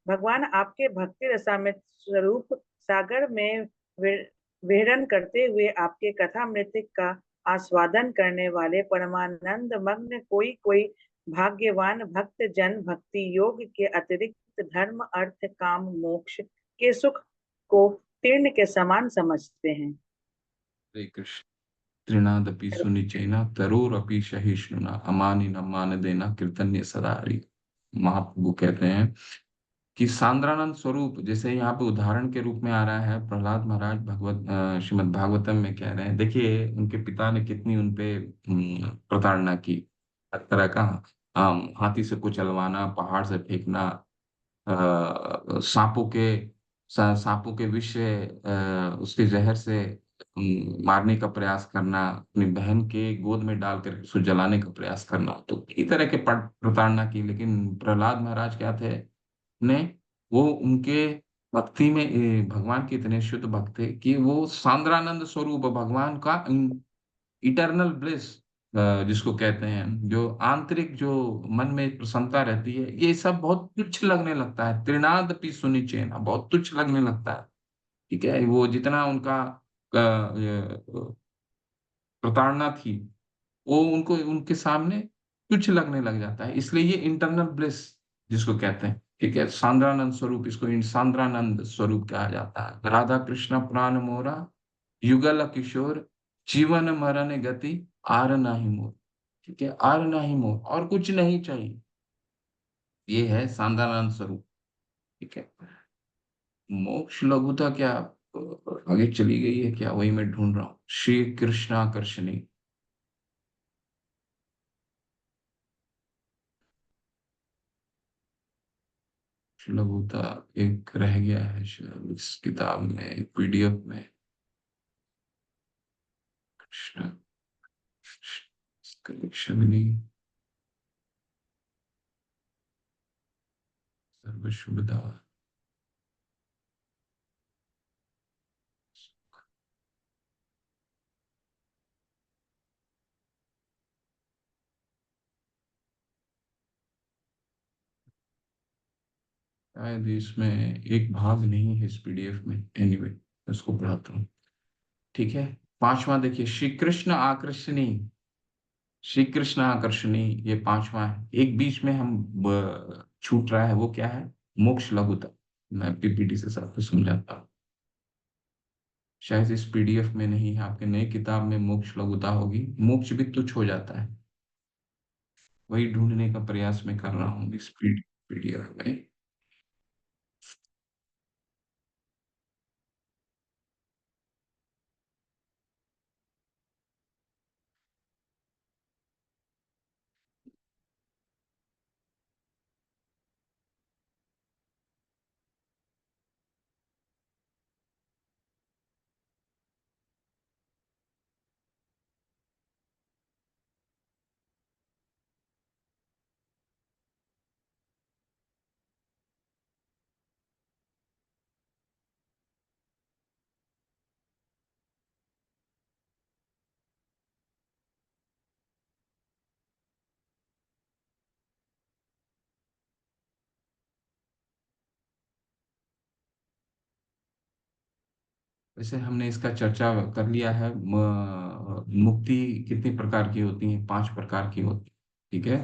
भगवान आपके भक्ति रसामृत स्वरूप सागर में विहरण करते हुए आपके कथामृत का आस्वादन करने वाले परमानंद मग्न कोई कोई भाग्यवान भक्त जन भक्ति योग के अतिरिक्त धर्म अर्थ काम मोक्ष के सुख को तीर्ण के समान समझते हैं। हरे कृष्ण। तृणादपि सुनिचैना तरोरपि सहिष्णुना अमानि न मान देना कीर्तन्य सदा हरि। महाप्रभु कहते हैं कि सांद्रानंद स्वरूप, जैसे यहाँ पे उदाहरण के रूप में आ रहा है, प्रहलाद महाराज श्रीमद् भागवतम में कह रहे हैं, देखिए उनके पिता ने कितनी उनपे प्रताड़ना की, हर तरह का हाथी से कुचलवाना, पहाड़ से फेंकना, सांपों के सांपों के विष से उसके जहर से मारने का प्रयास करना, अपनी बहन के गोद में डालकर उसको जलाने का प्रयास करना, तो कई तरह के प्रताड़ना की। लेकिन प्रहलाद महाराज क्या थे ने, वो उनके भक्ति में भगवान के इतने शुद्ध भक्त थे कि वो सांद्रानंद स्वरूप भगवान का इटर्नल ब्लिस जिसको कहते हैं, जो आंतरिक जो मन में प्रसन्नता रहती है, ये सब बहुत तुच्छ लगने लगता है। तृणादपि सुनिचेना, बहुत तुच्छ लगने लगता है। ठीक है, वो जितना उनका प्रताड़ना थी, वो उनको उनके सामने तुच्छ लगने लग जाता है। इसलिए ये इंटरनल ब्लिस जिसको कहते हैं, ठीक है, सांद्रानंद स्वरूप, इसको सांद्रानंद स्वरूप कहा जाता है। राधा कृष्ण प्राण मोरा युगल किशोर जीवन मरण गति आर नाही मोर। ठीक है, आर नाही मोर, और कुछ नहीं चाहिए, ये है सांद्रानंद स्वरूप। ठीक है, मोक्ष लघुता क्या आगे चली गई है क्या, वही मैं ढूंढ रहा हूँ। श्री कृष्णाकर्षणी लघुता एक रह गया है शायद इस किताब में, पीडीएफ में। कृष्ण कलेक्शन नहीं, सर्व शुभदा। शायद इसमें एक भाग नहीं है इस पीडीएफ में, एनीवे इसको पढ़ाता हूँ। ठीक है, पांचवा देखिए, श्री कृष्ण आकर्षणी। श्री कृष्ण आकर्षणी ये पांचवा है। एक बीच में हम छूट रहा है, वो क्या है, मोक्ष लघुता। मैं पीपीटी से सबको समझाता हूँ, शायद इस पीडीएफ में नहीं है, आपके नई किताब में मोक्ष लघुता होगी। मोक्ष भी तुच्छ हो जाता है, वही ढूंढने का प्रयास मैं कर रहा हूँ इस पीडीएफ में। वैसे हमने इसका चर्चा कर लिया है। मुक्ति कितनी प्रकार की होती है, 5 प्रकार की होती है। ठीक है,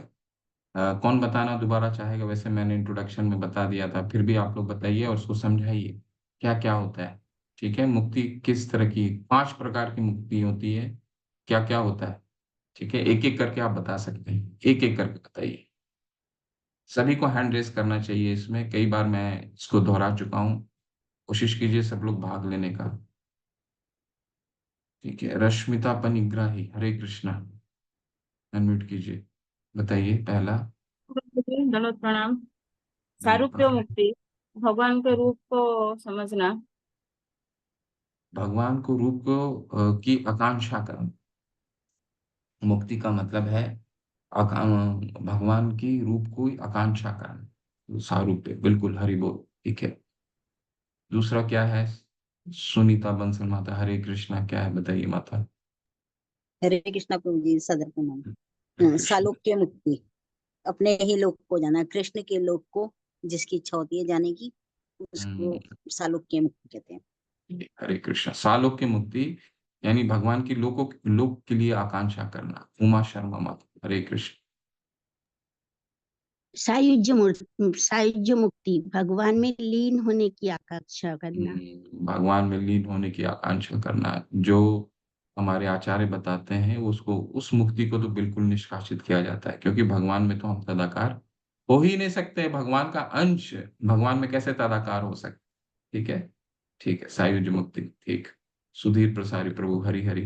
कौन बताना दोबारा चाहेगा? वैसे मैंने इंट्रोडक्शन में बता दिया था, फिर भी आप लोग बताइए और उसको समझाइए क्या क्या होता है। ठीक है, मुक्ति किस तरह की, 5 प्रकार की मुक्ति होती है, क्या क्या होता है। ठीक है, एक एक करके आप बता सकते हैं, एक एक करके बताइए। सभी को हैंड रेस करना चाहिए, इसमें कई बार मैं इसको दोहरा चुका हूँ। कोशिश कीजिए सब लोग भाग लेने का। ठीक है, रश्मिता पनिग्राही, हरे कृष्णा, अनम्यूट कीजिए, बताइए पहला। दंडवत प्रणाम। सारूप्य मुक्ति, भगवान के रूप को समझना। भगवान को रूप को की आकांक्षा करना। मुक्ति का मतलब है भगवान की रूप को आकांक्षा करना, सारूप्य, बिल्कुल, हरि बोल। ठीक है, दूसरा क्या है? सुनीता बंसल माता, हरे कृष्णा, क्या है बताइए माता। हरे कृष्णा प्रभु जी, सदर प्रणाम। हरे कृष्णा। सालोक्य मुक्ति, अपने ही लोक को जाना, कृष्ण के लोक को जिसकी इच्छा होती है जाने की, उसको हम्म, सालोक्य मुक्ति कहते हैं। हरे कृष्णा। सालोक्य मुक्ति यानी भगवान की लोक के लिए आकांक्षा करना। उमा शर्मा माता, हरे कृष्ण। सायुज्य मुक्ति, भगवान में लीन होने की आकांक्षा करना। भगवान में लीन होने की आकांक्षा करना, जो हमारे आचार्य बताते हैं उसको, उस मुक्ति को तो बिल्कुल निष्कासित किया जाता है, क्योंकि भगवान में तो हम तदाकार हो ही नहीं सकते। भगवान का अंश भगवान में कैसे तदाकार हो सकते? ठीक है, ठीक है, सायुज्य मुक्ति, ठीक। सुधीर प्रसारी प्रभु, हरि हरि,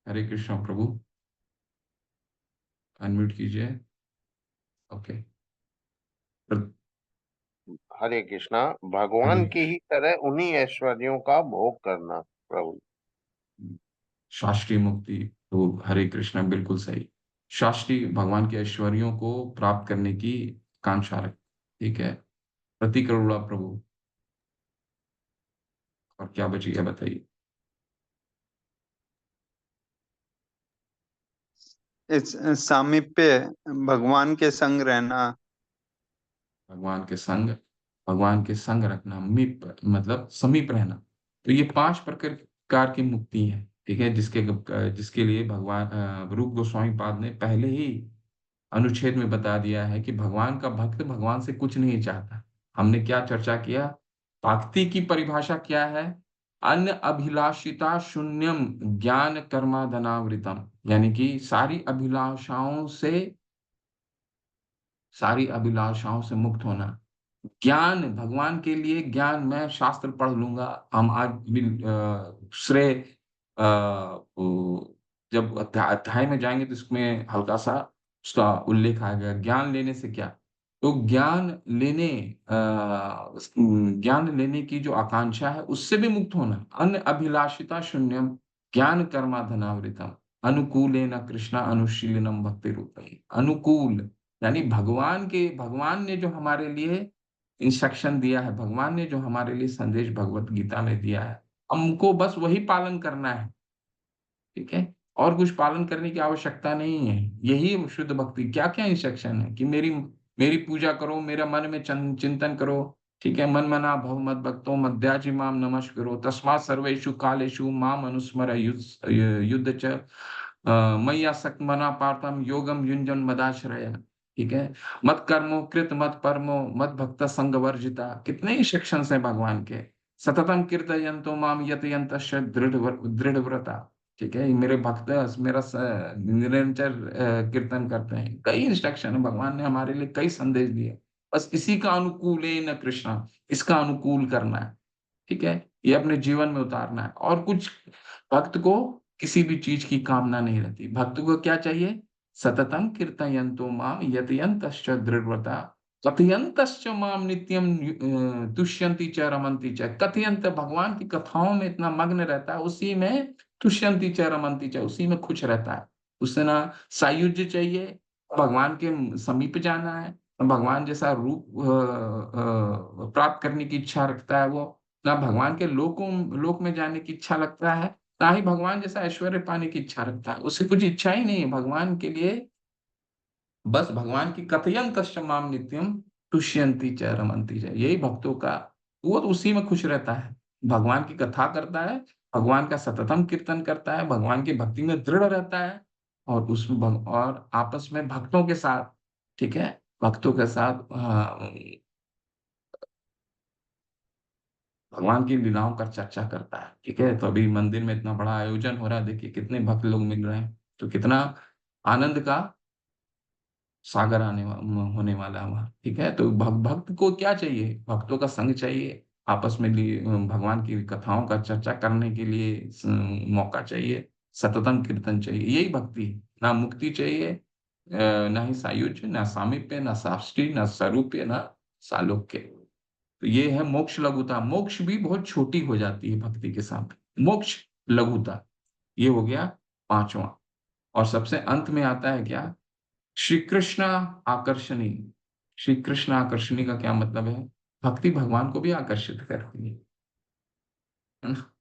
हरे कृष्ण प्रभु, अनम्यूट कीजिए। ओके। हरे कृष्णा, भगवान की ही तरह उन्हीं ऐश्वर्यों का भोग करना प्रभु। शास्त्रीय मुक्ति, तो हरे कृष्णा, बिल्कुल सही। शास्त्रीय भगवान के ऐश्वर्यों को प्राप्त करने की कांक्षा रख। ठीक है, प्रतिकरुणा प्रभु, और क्या बची है बताइए। इस सामीप्य, भगवान के संग रहना। भगवान के संग, भगवान के संग रखना, मीप मतलब समीप रहना। तो ये 5 प्रकार की मुक्ति है। ठीक है, जिसके लिए भगवान रूप गोस्वामी पाद ने पहले ही अनुच्छेद में बता दिया है कि भगवान का भक्त भगवान से कुछ नहीं चाहता। हमने क्या चर्चा किया? भक्ति की परिभाषा क्या है? अन्य अभिलाषिता शून्यम ज्ञान कर्माधनावृतम, यानी कि सारी अभिलाषाओं से मुक्त होना। ज्ञान, भगवान के लिए ज्ञान, मैं शास्त्र पढ़ लूंगा। हम आज भी श्रेय जब अध्याय में जाएंगे तो इसमें हल्का सा उसका उल्लेख आएगा। ज्ञान लेने से क्या? तो ज्ञान लेने की जो आकांक्षा है उससे भी मुक्त होना। अन्य अभिलाषिता शून्यम ज्ञान कर्मा धनावृतम अनुकूलेन कृष्णा अनुशीलनम भक्ति रूपी। अनुकूल यानी भगवान ने जो हमारे लिए इंस्ट्रक्शन दिया है, भगवान ने जो हमारे लिए संदेश भगवत गीता में दिया है, हमको बस वही पालन करना है। ठीक है, और कुछ पालन करने की आवश्यकता नहीं है। यही शुद्ध भक्ति। क्या क्या इंस्ट्रक्शन है कि मेरी मेरी पूजा करो, मेरा मन में चिंतन करो। ठीक है, मन मना भव मद भक्तो मध्याजी माम नमस्करो तस्मात् सर्वेषु कालेषु माम अनुस्मर युद्ध च मय्या सक्त मना पार्थम योगम युंजन मदाश्रय। ठीक है, मत कर्मो कृत मत परमो मत भक्त संग वर्जिता। कितने ही सेक्शंस हैं भगवान के। सततम कीर्तयन्तो माम यतयन्तश्च दृढ़ व्रता। ठीक है, ये मेरे भक्त निरंतर कीर्तन करते हैं। कई इंस्ट्रक्शन है, भगवान ने हमारे लिए कई संदेश दिए। बस इसी का अनुकूल है न कृष्णा, इसका अनुकूल करना है। ठीक है, ये अपने जीवन में उतारना है। और कुछ भक्त को किसी भी चीज की कामना नहीं रहती। भक्त को क्या चाहिए? सततम कीर्तयन्तो माम यतयन्तश्च दृढ़व्रता कथयन्तश्च माम नित्यम तुष्यन्ति च रमन्ति च। कथयन्त भगवान की कथाओं में इतना मग्न रहता है, उसी में तुष्यन्ति च रमन्ति च, उसी में खुश रहता है। उसे ना सायुज्य चाहिए, भगवान के समीप जाना है, भगवान जैसा रूप प्राप्त करने की इच्छा रखता है वो, ना भगवान के लोक में जाने की इच्छा रखता है, ना ही भगवान जैसा ऐश्वर्य पाने की इच्छा रखता है। उसे कुछ इच्छा ही नहीं है भगवान के लिए। बस भगवान की कथयन माम नित्यम तुष्यंती च रमंती च, यही भक्तों का, वो तो उसी में खुश रहता है। भगवान की कथा करता है, भगवान का सततम कीर्तन करता है, भगवान की भक्ति में दृढ़ रहता है। और उसमें और आपस में भक्तों के साथ, ठीक है, भक्तों के साथ भगवान की लीलाओं का चर्चा करता है, ठीक है। तो अभी मंदिर में इतना बड़ा आयोजन हो रहा है, देखिए कितने भक्त लोग मिल रहे हैं, तो कितना आनंद का सागर होने वाला है वहाँ, ठीक है। तो भक्त को क्या चाहिए? भक्तों का संग चाहिए, आपस में भगवान की कथाओं का चर्चा करने के लिए मौका चाहिए, सततम कीर्तन चाहिए, यही भक्ति है। ना मुक्ति चाहिए, ना ही सायुज्य, ना सामीप्य, ना साष्टी, ना सारूप्य, ना सालोक्य। तो ये है मोक्ष लघुता। मोक्ष भी बहुत छोटी हो जाती है भक्ति के साथ, मोक्ष लघुता। ये हो गया पांचवा। और सबसे अंत में आता है क्या? श्री कृष्ण आकर्षणी। श्री कृष्ण आकर्षणी का क्या मतलब है? भक्ति भगवान को भी आकर्षित करती है ना।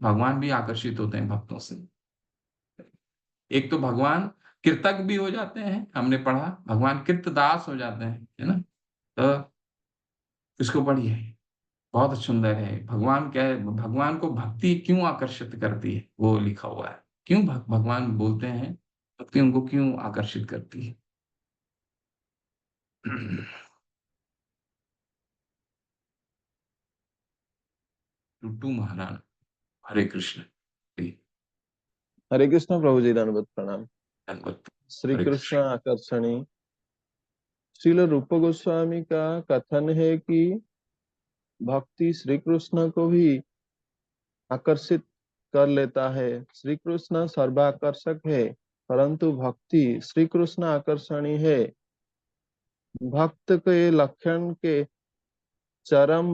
भगवान भी आकर्षित होते हैं भक्तों से। एक तो भगवान कृतज्ञ भी हो जाते हैं, हमने पढ़ा, भगवान कृतदास हो जाते हैं, है ना। तो इसको पढ़िए, बहुत सुंदर है। भगवान क्या है, भगवान को भक्ति क्यों आकर्षित करती है वो लिखा हुआ है। क्यों भगवान बोलते हैं भक्ति उनको क्यों आकर्षित करती है। टुट्टू महाराज, हरे कृष्ण। हरे कृष्ण प्रभु जी, दंडवत प्रणाम। धन्यवाद। श्री हरे कृष्ण कृष्ण। आकर्षणी। श्रील रूप गोस्वामी का कथन है कि भक्ति श्री कृष्ण को भी आकर्षित कर लेता है। श्री कृष्ण सर्वाकर्षक है, परंतु भक्ति श्री कृष्ण आकर्षणी है। भक्त के लक्षण के चरम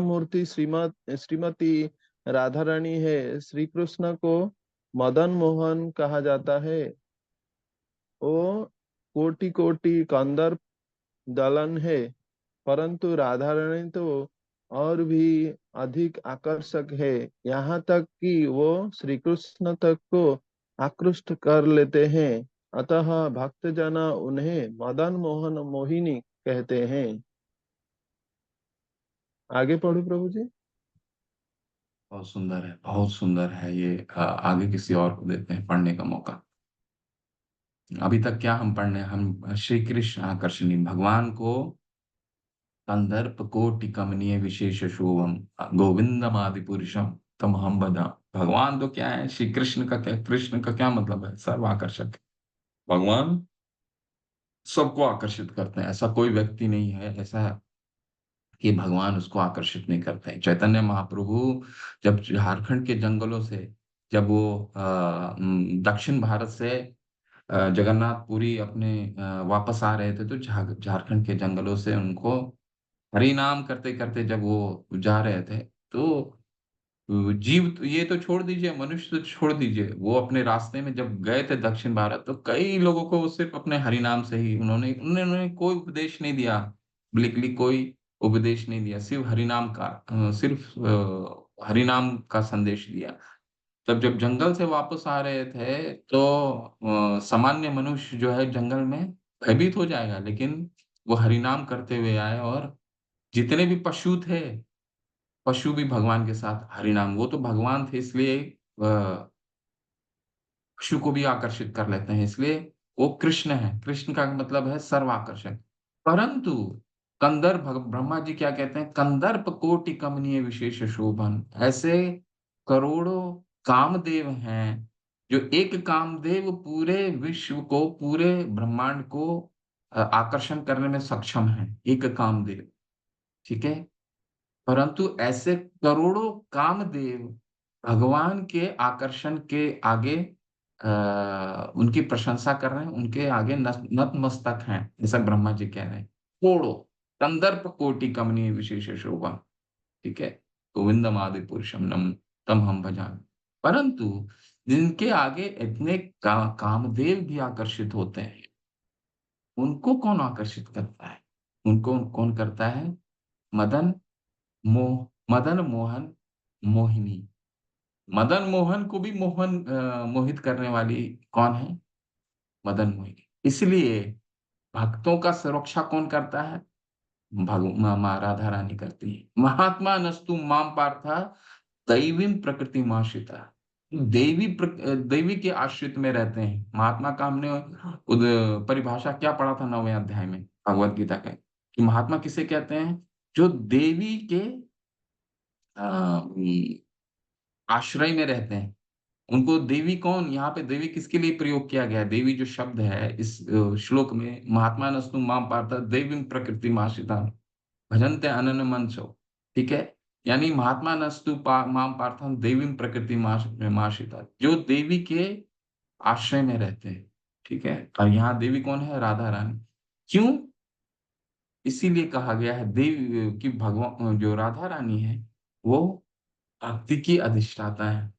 मूर्ति श्रीमती राधा रानी है। श्री कृष्ण को मदन मोहन कहा जाता है। वो कोटि कोटि कंदर्प दलन है, परंतु राधा रानी तो और भी अधिक आकर्षक है, यहाँ तक कि वो श्री कृष्ण तक को आकृष्ट कर लेते हैं। अतः भक्त जना उन्हें मदन मोहन मोहिनी कहते हैं। आगे पढ़ो प्रभु जी। बहुत सुंदर है, बहुत सुंदर है ये। आगे किसी और को देते हैं पढ़ने का मौका। अभी तक क्या हम पढ़ने, हम श्री कृष्ण आकर्षणी, भगवान को कंदर्प कोटि कमनीय विशेष शोभम गोविंदम आदि पुरुषम तम हम बदा। भगवान तो क्या है, श्री कृष्ण का क्या, कृष्ण का क्या मतलब है? सर्व आकर्षक है। भगवान सबको आकर्षित करते हैं, ऐसा कोई व्यक्ति नहीं है ऐसा कि भगवान उसको आकर्षित नहीं करते हैं। चैतन्य महाप्रभु जब झारखंड के जंगलों से, जब वो दक्षिण भारत से जगन्नाथपुरी अपने वापस आ रहे थे, तो झारखंड के जंगलों से उनको हरि नाम करते करते जब वो जा रहे थे, तो जीव तो ये तो छोड़ दीजिए, मनुष्य तो छोड़ दीजिए, वो अपने रास्ते में जब गए थे दक्षिण भारत, तो कई लोगों को वो सिर्फ अपने हरि नाम से ही उन्होंने कोई उपदेश नहीं दिया, बिल्कुल कोई उपदेश नहीं दिया, सिर्फ हरि नाम का सिर्फ हरि नाम का संदेश दिया। तब जब जंगल से वापस आ रहे थे, तो सामान्य मनुष्य जो है जंगल में भयभीत हो जाएगा, लेकिन वो हरिनाम करते हुए आए, और जितने भी पशु थे, पशु भी भगवान के साथ हरिनाम, वो तो भगवान थे इसलिए पशु को भी आकर्षित कर लेते हैं, इसलिए वो कृष्ण है। कृष्ण का मतलब है सर्वाकर्षक। परंतु ब्रह्मा जी क्या कहते हैं? कंदर्प कोटि कमनीय विशेष शोभन। ऐसे करोड़ों कामदेव हैं, जो एक कामदेव पूरे विश्व को, पूरे ब्रह्मांड को आकर्षण करने में सक्षम है, एक कामदेव, ठीक है। परंतु ऐसे करोड़ों कामदेव भगवान के आकर्षण के आगे उनकी प्रशंसा कर रहे हैं, उनके आगे नतमस्तक हैं, ऐसा ब्रह्मा जी कह रहे हैं। कोड़ो कंदर्प कोटि कमनीय विशेष शोभा, ठीक है। गोविंदम आदि पुरुषम नम तम हम भजान। परंतु जिनके आगे इतने कामदेव भी आकर्षित होते हैं, उनको कौन आकर्षित करता है? उनको कौन करता है? मदन मदन मोहन मोहिनी। मदन मोहन को भी मोहित करने वाली कौन है? मदन मोहिनी। इसलिए भक्तों का सुरक्षा कौन करता है? माँ राधा रानी करती है। महात्मा नस्तु माम पार्था दैवीं प्रकृति माशिता। देवी के आश्रित में रहते हैं। महात्मा का हमने परिभाषा क्या पढ़ा था 9वें अध्याय में भगवत गीता का, कि महात्मा किसे कहते हैं? जो देवी के आश्रय में रहते हैं। उनको देवी कौन, यहाँ पे देवी किसके लिए प्रयोग किया गया है? देवी जो शब्द है इस श्लोक में, महात्मा नस्तु माम पार्थ देवीं प्रकृति माश्रिता भजन्ते अनन्य मनसो, ठीक है। यानी महात्मा नस्तु माम पार्थम देवीं प्रकृति माश्रिता, जो देवी के आश्रय में रहते हैं, ठीक है। और यहाँ देवी कौन है? राधा रानी। क्यों? इसीलिए कहा गया है देवी कि भगवान जो राधा रानी है वो भक्ति की अधिष्ठाता है,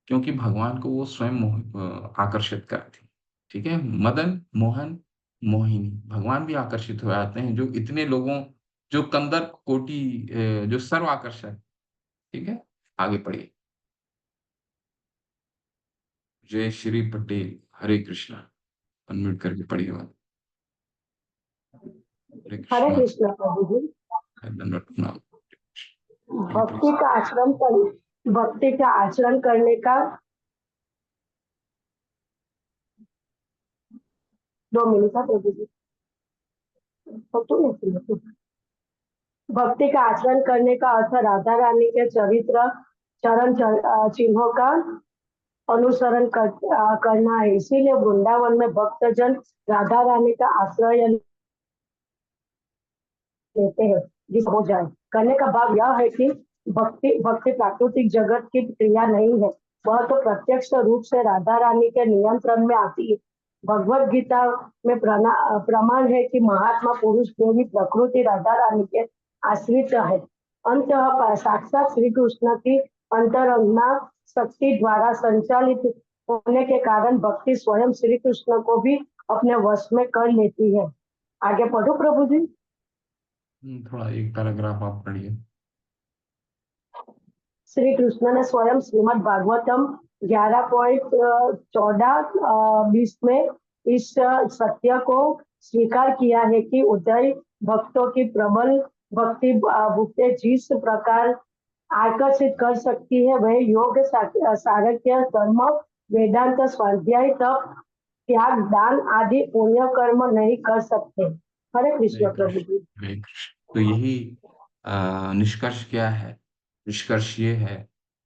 क्योंकि भगवान को वो स्वयं आकर्षित करती, ठीक है। मदन मोहन मोहिनी, भगवान भी आकर्षित हो जाते हैं, जो इतने लोगों, जो कंदर कोटि, जो सर्व आकर्षक, ठीक है। आगे पढ़िए। जय श्री पटेल, हरे कृष्णा। अनम्यूट करके पढ़िए बात। हरे हरे कृष्णा। कृष्ण प्रभु जी। दंडवत प्रणाम। भक्ति का आचरण कर भक्ति का आचरण करने का 2 मिनट का प्रभु जी। भक्ति का आचरण करने का अर्थ राधा रानी के चरित्र चरण चिन्हों का अनुसरण करना है। इसीलिए वृंदावन में भक्तजन राधा रानी का आश्रय लेते हैं। जिस हो जाए करने का भाव यह है कि भक्ति प्राकृतिक जगत की क्रिया नहीं है, वह तो प्रत्यक्ष रूप से राधा रानी के नियंत्रण में आती है। भगवत गीता में प्रमाण है कि महात्मा पुरुष देवी प्रकृति राधा रानी के आश्रित है। अंततः साक्षात श्री कृष्ण की अंतरंगना शक्ति द्वारा संचालित होने के कारण भक्ति स्वयं श्री कृष्ण को भी अपने वश में कर लेती है। आगे पढ़ो प्रभु जी। थोड़ा एक पैराग्राफ आप पढ़िए। श्री कृष्ण ने स्वयं श्रीमद् भागवतम 11.14-20 में इस सत्य को स्वीकार किया है कि उदय भक्तों की प्रबल भक्ति भुक्ते जिस प्रकार आकर्षित कर सकती है, वह योग सारथ्य कर्म वेदांत स्वाध्याय तप त्याग दान आदि पुण्य कर्म नहीं कर सकते। हरे कृष्ण प्रभु जी। तो यही निष्कर्ष क्या है? निष्कर्ष ये है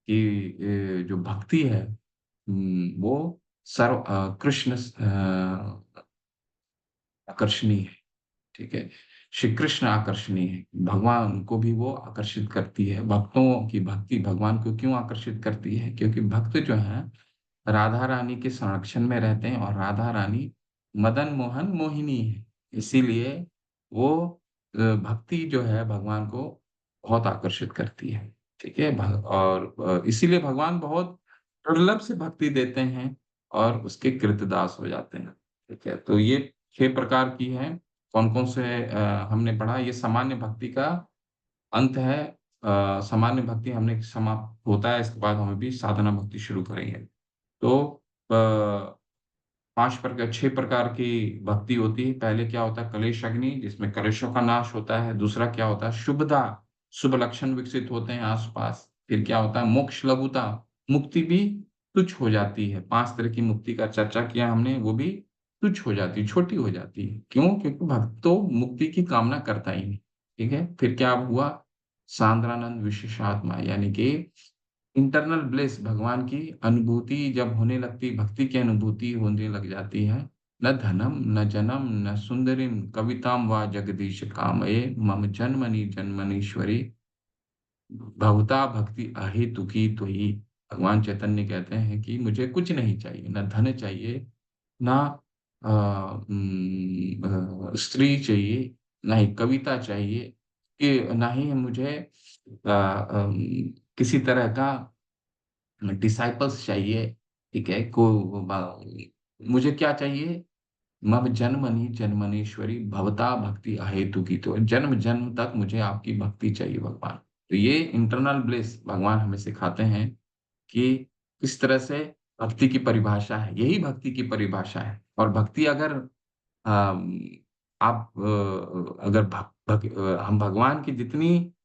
कि जो भक्ति है वो सर्व कृष्ण आकर्षणीय है, ठीक है। श्री कृष्ण आकर्षणीय है, भगवान को भी वो आकर्षित करती है। भक्तों की भक्ति भगवान को क्यों आकर्षित करती है? क्योंकि भक्त जो है राधा रानी के संरक्षण में रहते हैं, और राधा रानी मदन मोहन मोहिनी है, इसीलिए वो भक्ति जो है भगवान को बहुत आकर्षित करती है, ठीक है। और इसीलिए भगवान बहुत दुर्लभ से भक्ति देते हैं और उसके कृतदास हो जाते हैं, ठीक है। तो ये 6 प्रकार की है। कौन कौन से हमने पढ़ा? ये सामान्य भक्ति का अंत है। सामान्य भक्ति हमने समाप्त होता है, इसके बाद हम भी साधना भक्ति शुरू करेंगे। तो 6 प्रकार की भक्ति होती है। पहले क्या होता है? कलेश अग्नि, जिसमें कलेशों का नाश होता है। दूसरा क्या होता है? शुभदा, शुभ लक्षण विकसित होते हैं आसपास। फिर क्या होता है? मोक्ष लघुता, मुक्ति भी तुच्छ हो जाती है। 5 तरह की मुक्ति का चर्चा किया हमने, वो भी तुच्छ हो जाती है, छोटी हो जाती है। क्यों? क्योंकि भक्त तो मुक्ति की कामना करता ही नहीं, ठीक है। फिर क्या हुआ? सांद्रानंद विशेषात्मा, यानी कि इंटरनल ब्लिस, भगवान की अनुभूति जब होने लगती, भक्ति की अनुभूति होने लग जाती है। न धनम न जनम न सुंदरीम कविताम व जगदीश कामये मम जन्मनि जन्मनीश्वरी भवता भक्ति अहेतुकी तो ही। भगवान चैतन्य कहते हैं कि मुझे कुछ नहीं चाहिए, न धन चाहिए, ना स्त्री चाहिए, ना ही कविता चाहिए, कि ना ही मुझे किसी तरह का डिसाइपल्स चाहिए, ठीक है। मुझे क्या चाहिए? मम जन्मनि जन्मनीश्वरी भवता भक्ति अहेतुकी, तो जन्म जन्म तक मुझे आपकी भक्ति चाहिए भगवान। तो ये इंटरनल ब्लिस भगवान हमें सिखाते हैं कि किस तरह से भक्ति की परिभाषा है। यही भक्ति की परिभाषा है। और भक्ति अगर आप अगर हम भगवान की जितनी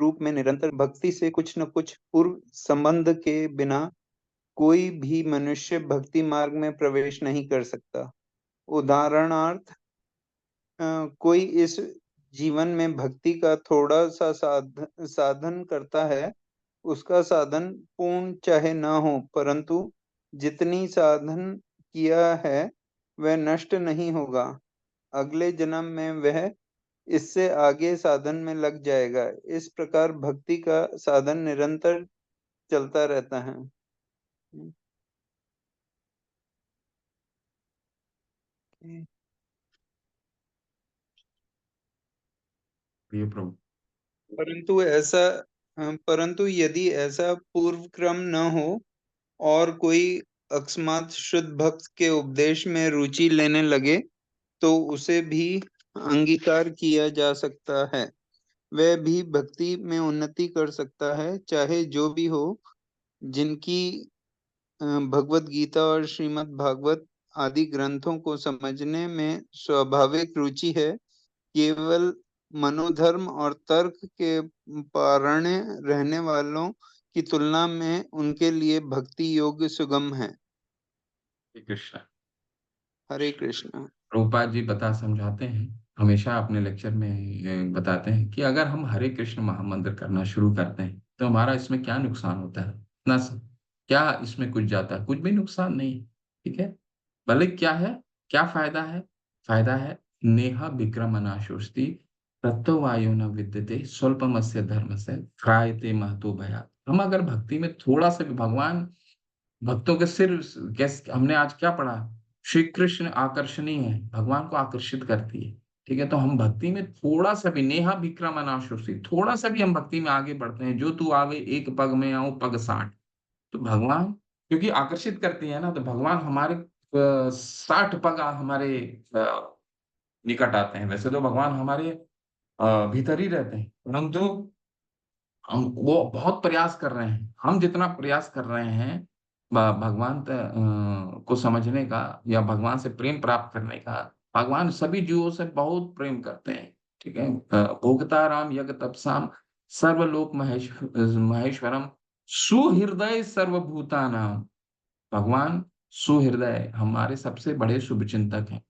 रूप में निरंतर भक्ति से कुछ न कुछ पूर्व संबंध के बिना कोई भी मनुष्य भक्ति मार्ग में प्रवेश नहीं कर सकता। उदाहरणार्थ कोई इस जीवन में भक्ति का थोड़ा सा साधन करता है, उसका साधन पूर्ण चाहे न हो, परंतु जितनी साधन किया है वह नष्ट नहीं होगा। अगले जन्म में वह इससे आगे साधन में लग जाएगा। इस प्रकार भक्ति का साधन निरंतर चलता रहता है। प्रिय प्रभु। परंतु यदि ऐसा पूर्व क्रम न हो और कोई अकस्मात शुद्ध भक्त के उपदेश में रुचि लेने लगे तो उसे भी अंगीकार किया जा सकता है। वह भी भक्ति में उन्नति कर सकता है, चाहे जो भी हो। जिनकी भगवत गीता और श्रीमद् भागवत आदि ग्रंथों को समझने में स्वाभाविक रुचि है, केवल मनोधर्म और तर्क के पारण्य रहने वालों की तुलना में उनके लिए भक्ति योग सुगम है। कृष्ण। हरे कृष्ण। प्रभुपाद जी समझाते हैं, हमेशा अपने लेक्चर में बताते हैं कि अगर हम हरे कृष्ण महामंत्र करना शुरू करते हैं तो हमारा इसमें क्या नुकसान होता है, इतना क्या इसमें कुछ जाता है, कुछ भी नुकसान नहीं। ठीक है, भले क्या है, क्या फायदा है? फायदा है नेहा विक्रम अनाशोस्ति तत्व वायु न विद्यते स्वल्पमस्य धर्म से त्रायते महतो भया। हम अगर भक्ति में थोड़ा सा भी, भगवान भक्तों के सिर, कैसे हमने आज क्या पढ़ा, श्री कृष्ण आकर्षणीय है, भगवान को आकर्षित करती है। ठीक है, तो हम भक्ति में थोड़ा सा भी, नेहा विक्रम अनाशुषि, थोड़ा सा भी हम भक्ति में आगे बढ़ते हैं, जो तू आवे एक पग में आऊं पग 60, तो भगवान क्योंकि आकर्षित करती है ना, तो भगवान हमारे 60 पग हमारे निकट आते हैं। वैसे तो भगवान हमारे भीतर ही रहते हैं, परंतु हम वो बहुत प्रयास कर रहे हैं, हम जितना प्रयास कर रहे हैं भगवान को समझने का या भगवान से प्रेम प्राप्त करने का, भगवान सभी जीवों से बहुत प्रेम करते हैं। ठीक है, भोगता राम यज्ञ तपसाम सर्वलोक महेश्वरम सुहृदय सर्वभूतानाम। भगवान सुहृदय, हमारे सबसे बड़े शुभचिंतक हैं।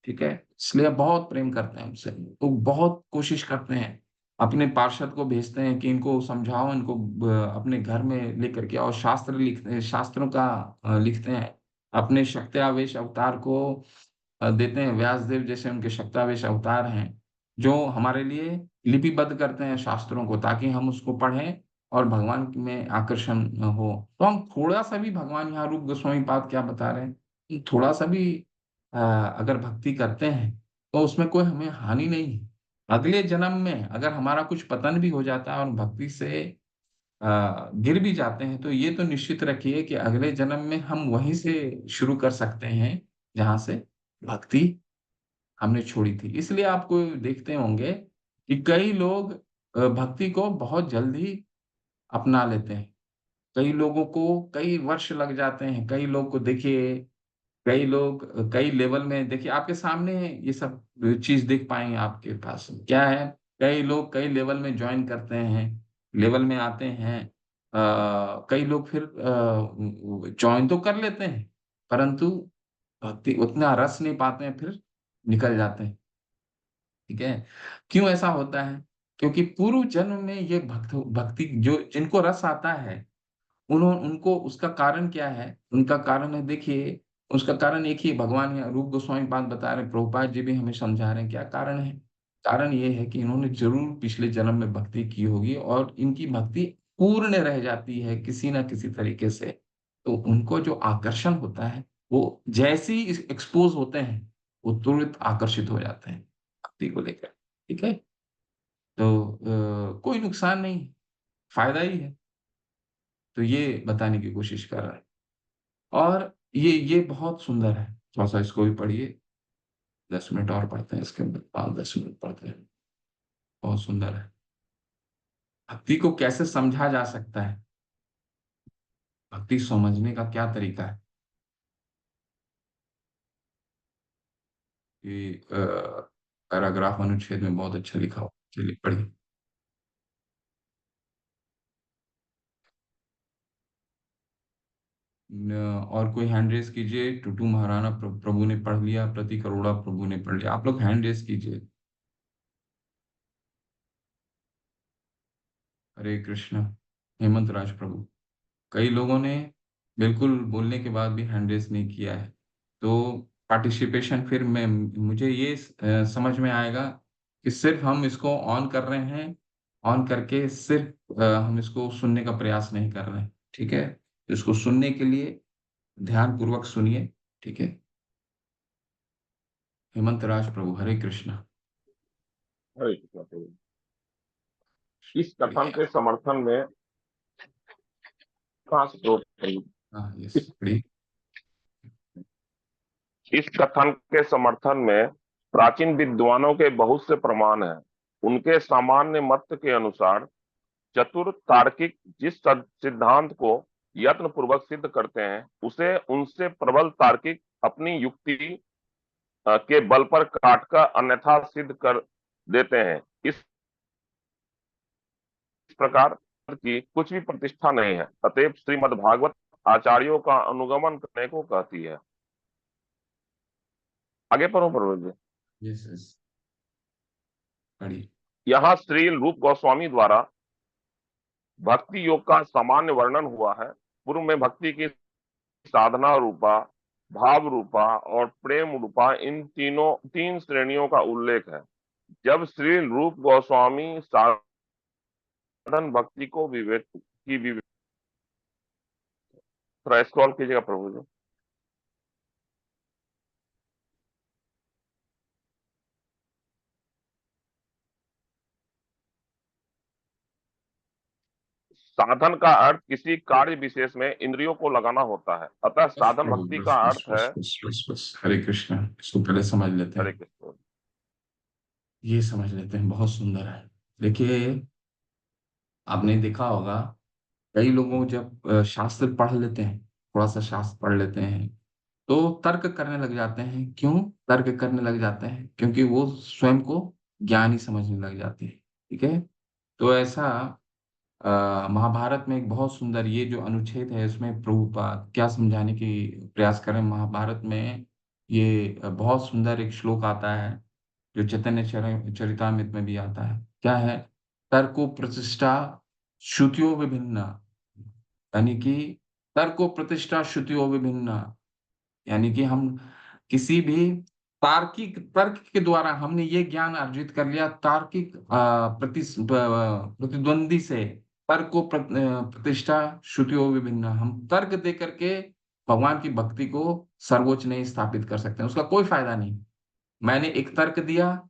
ठीक है, इसलिए बहुत प्रेम करते हैं हमसे, तो बहुत कोशिश करते हैं, अपने पार्षद को भेजते हैं कि इनको समझाओ, इनको अपने घर में लेकर के आओ, शास्त्र लिखते हैं, शास्त्रों का लिखते हैं, अपने शक्त्यावेश अवतार को देते हैं। व्यासदेव जैसे उनके शक्त्यावेश अवतार हैं, जो हमारे लिए लिपिबद्ध करते हैं शास्त्रों को, ताकि हम उसको पढ़ें और भगवान में आकर्षण हो। तो हम थोड़ा सा भी, भगवान यहाँ रूप गोस्वामी पाद क्या बता रहे हैं कि थोड़ा सा भी अगर भक्ति करते हैं तो उसमें कोई हमें हानि नहीं है। अगले जन्म में अगर हमारा कुछ पतन भी हो जाता है और भक्ति से गिर भी जाते हैं, तो ये तो निश्चित रखिए कि अगले जन्म में हम वहीं से शुरू कर सकते हैं जहां से भक्ति हमने छोड़ी थी। इसलिए आपको देखते होंगे कि कई लोग भक्ति को बहुत जल्दी अपना लेते हैं, कई लोगों को कई वर्ष लग जाते हैं, कई लोग को देखिए, कई लोग कई लेवल में, देखिए आपके सामने ये सब चीज देख पाएंगे आपके पास क्या है। कई लोग कई लेवल में ज्वाइन करते हैं, लेवल में आते हैं, कई लोग फिर ज्वाइन तो कर लेते हैं, परंतु भक्ति उतना रस नहीं पाते हैं, फिर निकल जाते हैं। ठीक है, क्यों ऐसा होता है? क्योंकि पूर्व जन्म में ये भक्ति जो जिनको रस आता है, उनको उसका कारण क्या है? उनका कारण है, देखिए उसका कारण एक ही, भगवान या रूप गोस्वामी पाद बता रहे हैं, प्रभुपाद जी भी हमें समझा रहे हैं क्या कारण है। कारण ये है कि इन्होंने जरूर पिछले जन्म में भक्ति की होगी और इनकी भक्ति पूर्ण रह जाती है किसी ना किसी तरीके से, तो उनको जो आकर्षण होता है, वो जैसे ही एक्सपोज होते हैं वो तुरंत आकर्षित हो जाते हैं भक्ति को लेकर। ठीक है, तो कोई नुकसान नहीं, फायदा ही है। तो ये बताने की कोशिश कर रहा है, और ये बहुत सुंदर है। थोड़ा सा इसको भी पढ़िए, 10 मिनट और पढ़ते हैं, इसके अंदर 5-10 मिनट पढ़ते हैं, बहुत सुंदर है। भक्ति को कैसे समझा जा सकता है, भक्ति समझने का क्या तरीका है, ये पैराग्राफ अनुच्छेद में बहुत अच्छा लिखा हो। चलिए पढ़िए। और कोई हैंड रेस कीजिए। टूटू महाराणा प्रभु ने पढ़ लिया, प्रति करोड़ा प्रभु ने पढ़ लिया। आप लोग हैंड रेस कीजिए। हरे कृष्ण। हेमंत राज प्रभु, कई लोगों ने बिल्कुल बोलने के बाद भी हैंड रेस नहीं किया है। तो पार्टिसिपेशन फिर मैं मुझे ये समझ में आएगा कि सिर्फ हम इसको ऑन कर रहे हैं, ऑन करके सिर्फ हम इसको सुनने का प्रयास नहीं कर रहे हैं। ठीक है, इसको सुनने के लिए ध्यान पूर्वक सुनिए। ठीक है। हेमंत राज प्रभु, हरे कृष्ण। हरे कृष्ण प्रभु। इस कथन के समर्थन में कहाँ से दो प्रभु? हाँ, यस, पढ़िए। इस कथन के समर्थन में प्राचीन विद्वानों के बहुत से प्रमाण हैं। उनके सामान्य मत के अनुसार चतुर तार्किक जिस सिद्धांत को यत्न पूर्वक सिद्ध करते हैं, उसे उनसे प्रबल तार्किक अपनी युक्ति के बल पर काटकर अन्यथा सिद्ध कर देते हैं। इस प्रकार की कुछ भी प्रतिष्ठा नहीं है। अतएव श्रीमद् भागवत आचार्यों का अनुगमन करने को कहती है। आगे पढ़ो प्रभु जी। यस यस, पढ़िए। यहाँ श्री रूप गोस्वामी द्वारा भक्ति योग का सामान्य वर्णन हुआ है। पूर्व में भक्ति की साधना रूपा, भाव रूपा और प्रेम रूपा इन तीन श्रेणियों का उल्लेख है। जब श्री रूप गोस्वामी साधन भक्ति को विवेक थोड़ा स्क्रॉल कीजिएगा प्रभु जी। साधन का अर्थ किसी कार्य विशेष में इंद्रियों को लगाना होता है। अतः साधन भक्ति का अर्थ है। बस हरे कृष्ण, इसको पहले समझ लेते हरे हैं। कृष्ण। ये समझ लेते हैं, बहुत सुंदर है। देखिए, आपने देखा होगा कई लोगों जब शास्त्र पढ़ लेते हैं, थोड़ा सा शास्त्र पढ़ लेते हैं, तो तर्क करने लग जाते हैं। क्यों तर्क करने लग जाते हैं? क्योंकि वो स्वयं को ज्ञानी समझने लग जाते हैं। ठीक है। तो ऐसा महाभारत में एक बहुत सुंदर ये जो अनुच्छेद है, इसमें प्रभुपाद क्या समझाने की प्रयास करें। महाभारत में ये बहुत सुंदर एक श्लोक आता है जो चैतन्य चरितामृत में भी आता है। क्या है? तर्को प्रतिष्ठा श्रुतियों विभिन्ना, यानी कि तर्को प्रतिष्ठा श्रुतियों विभिन्ना, यानी कि हम किसी भी तार्किक तर्क के द्वारा हमने ये ज्ञान अर्जित कर लिया। तार्किक प्रतिद्वंदी से तर्क को प्रतिष्ठा श्रुतियों विभिन्ना, हम तर्क दे करके भगवान की भक्ति को सर्वोच्च नहीं स्थापित कर सकते, उसका कोई फायदा नहीं। मैंने एक तर्क दिया,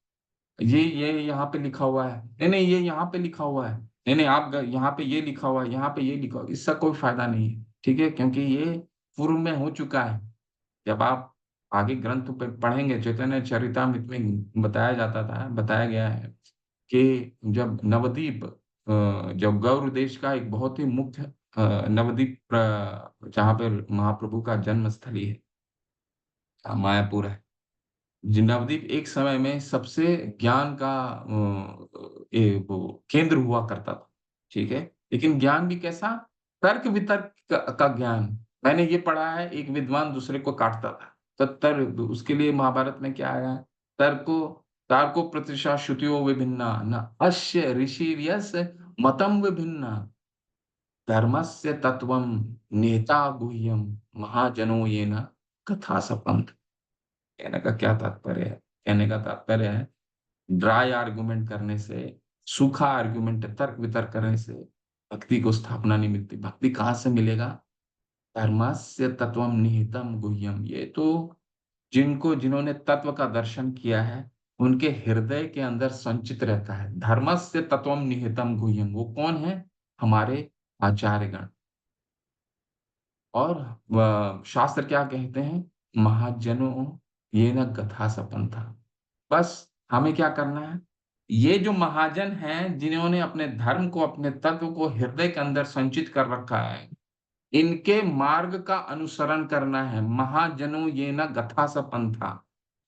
ये यहाँ पे लिखा हुआ है, नहीं नहीं ये यहाँ पे लिखा हुआ है, नहीं नहीं आप यहाँ पे ये लिखा हुआ है, यहाँ पे ये लिखा हुआ है, इसका कोई फायदा नहीं है। ठीक है, क्योंकि ये पूर्व में हो चुका है। जब आप आगे ग्रंथ पे पढ़ेंगे, चैतन्य चरितामृत में बताया गया है कि जब नवद्वीप, जब गौर देश का एक बहुत ही मुख्य नवद्वीप, जहाँ पे महाप्रभु का जन्म स्थली है, मायापुर है। नवद्वीप एक समय में सबसे ज्ञान का वो केंद्र हुआ करता था। ठीक है, लेकिन ज्ञान भी कैसा? तर्क वितर्क का ज्ञान। मैंने ये पढ़ा है, एक विद्वान दूसरे को काटता था, तो तर्क, उसके लिए महाभारत में क्या आया? तार्को प्रतिशा श्रुतियो विभिन्ना न अश्य ऋषिर्यस मतम विभिन्ना धर्मस्य तत्वम नेता गुह्यम महाजनो ये न कथा सपंथ। कहने का क्या तात्पर्य है? कहने का तात्पर्य है ड्राई आर्गुमेंट करने से, सूखा आर्गुमेंट तर्क वितर्क करने से भक्ति को स्थापना नहीं मिलती। भक्ति कहाँ से मिलेगा? धर्मस्य तत्वम निहितम गुह्यम। ये तो जिन्होंने तत्व का दर्शन किया है, उनके हृदय के अंदर संचित रहता है। धर्मस्य तत्वम निहितम गुह्यम, वो कौन है? हमारे आचार्यगण। और शास्त्र क्या कहते हैं? महाजनों ये न गथा सपन था। बस हमें क्या करना है? ये जो महाजन हैं, जिन्होंने अपने धर्म को, अपने तत्व को हृदय के अंदर संचित कर रखा है, इनके मार्ग का अनुसरण करना है। महाजनों ये न गथा सपन था,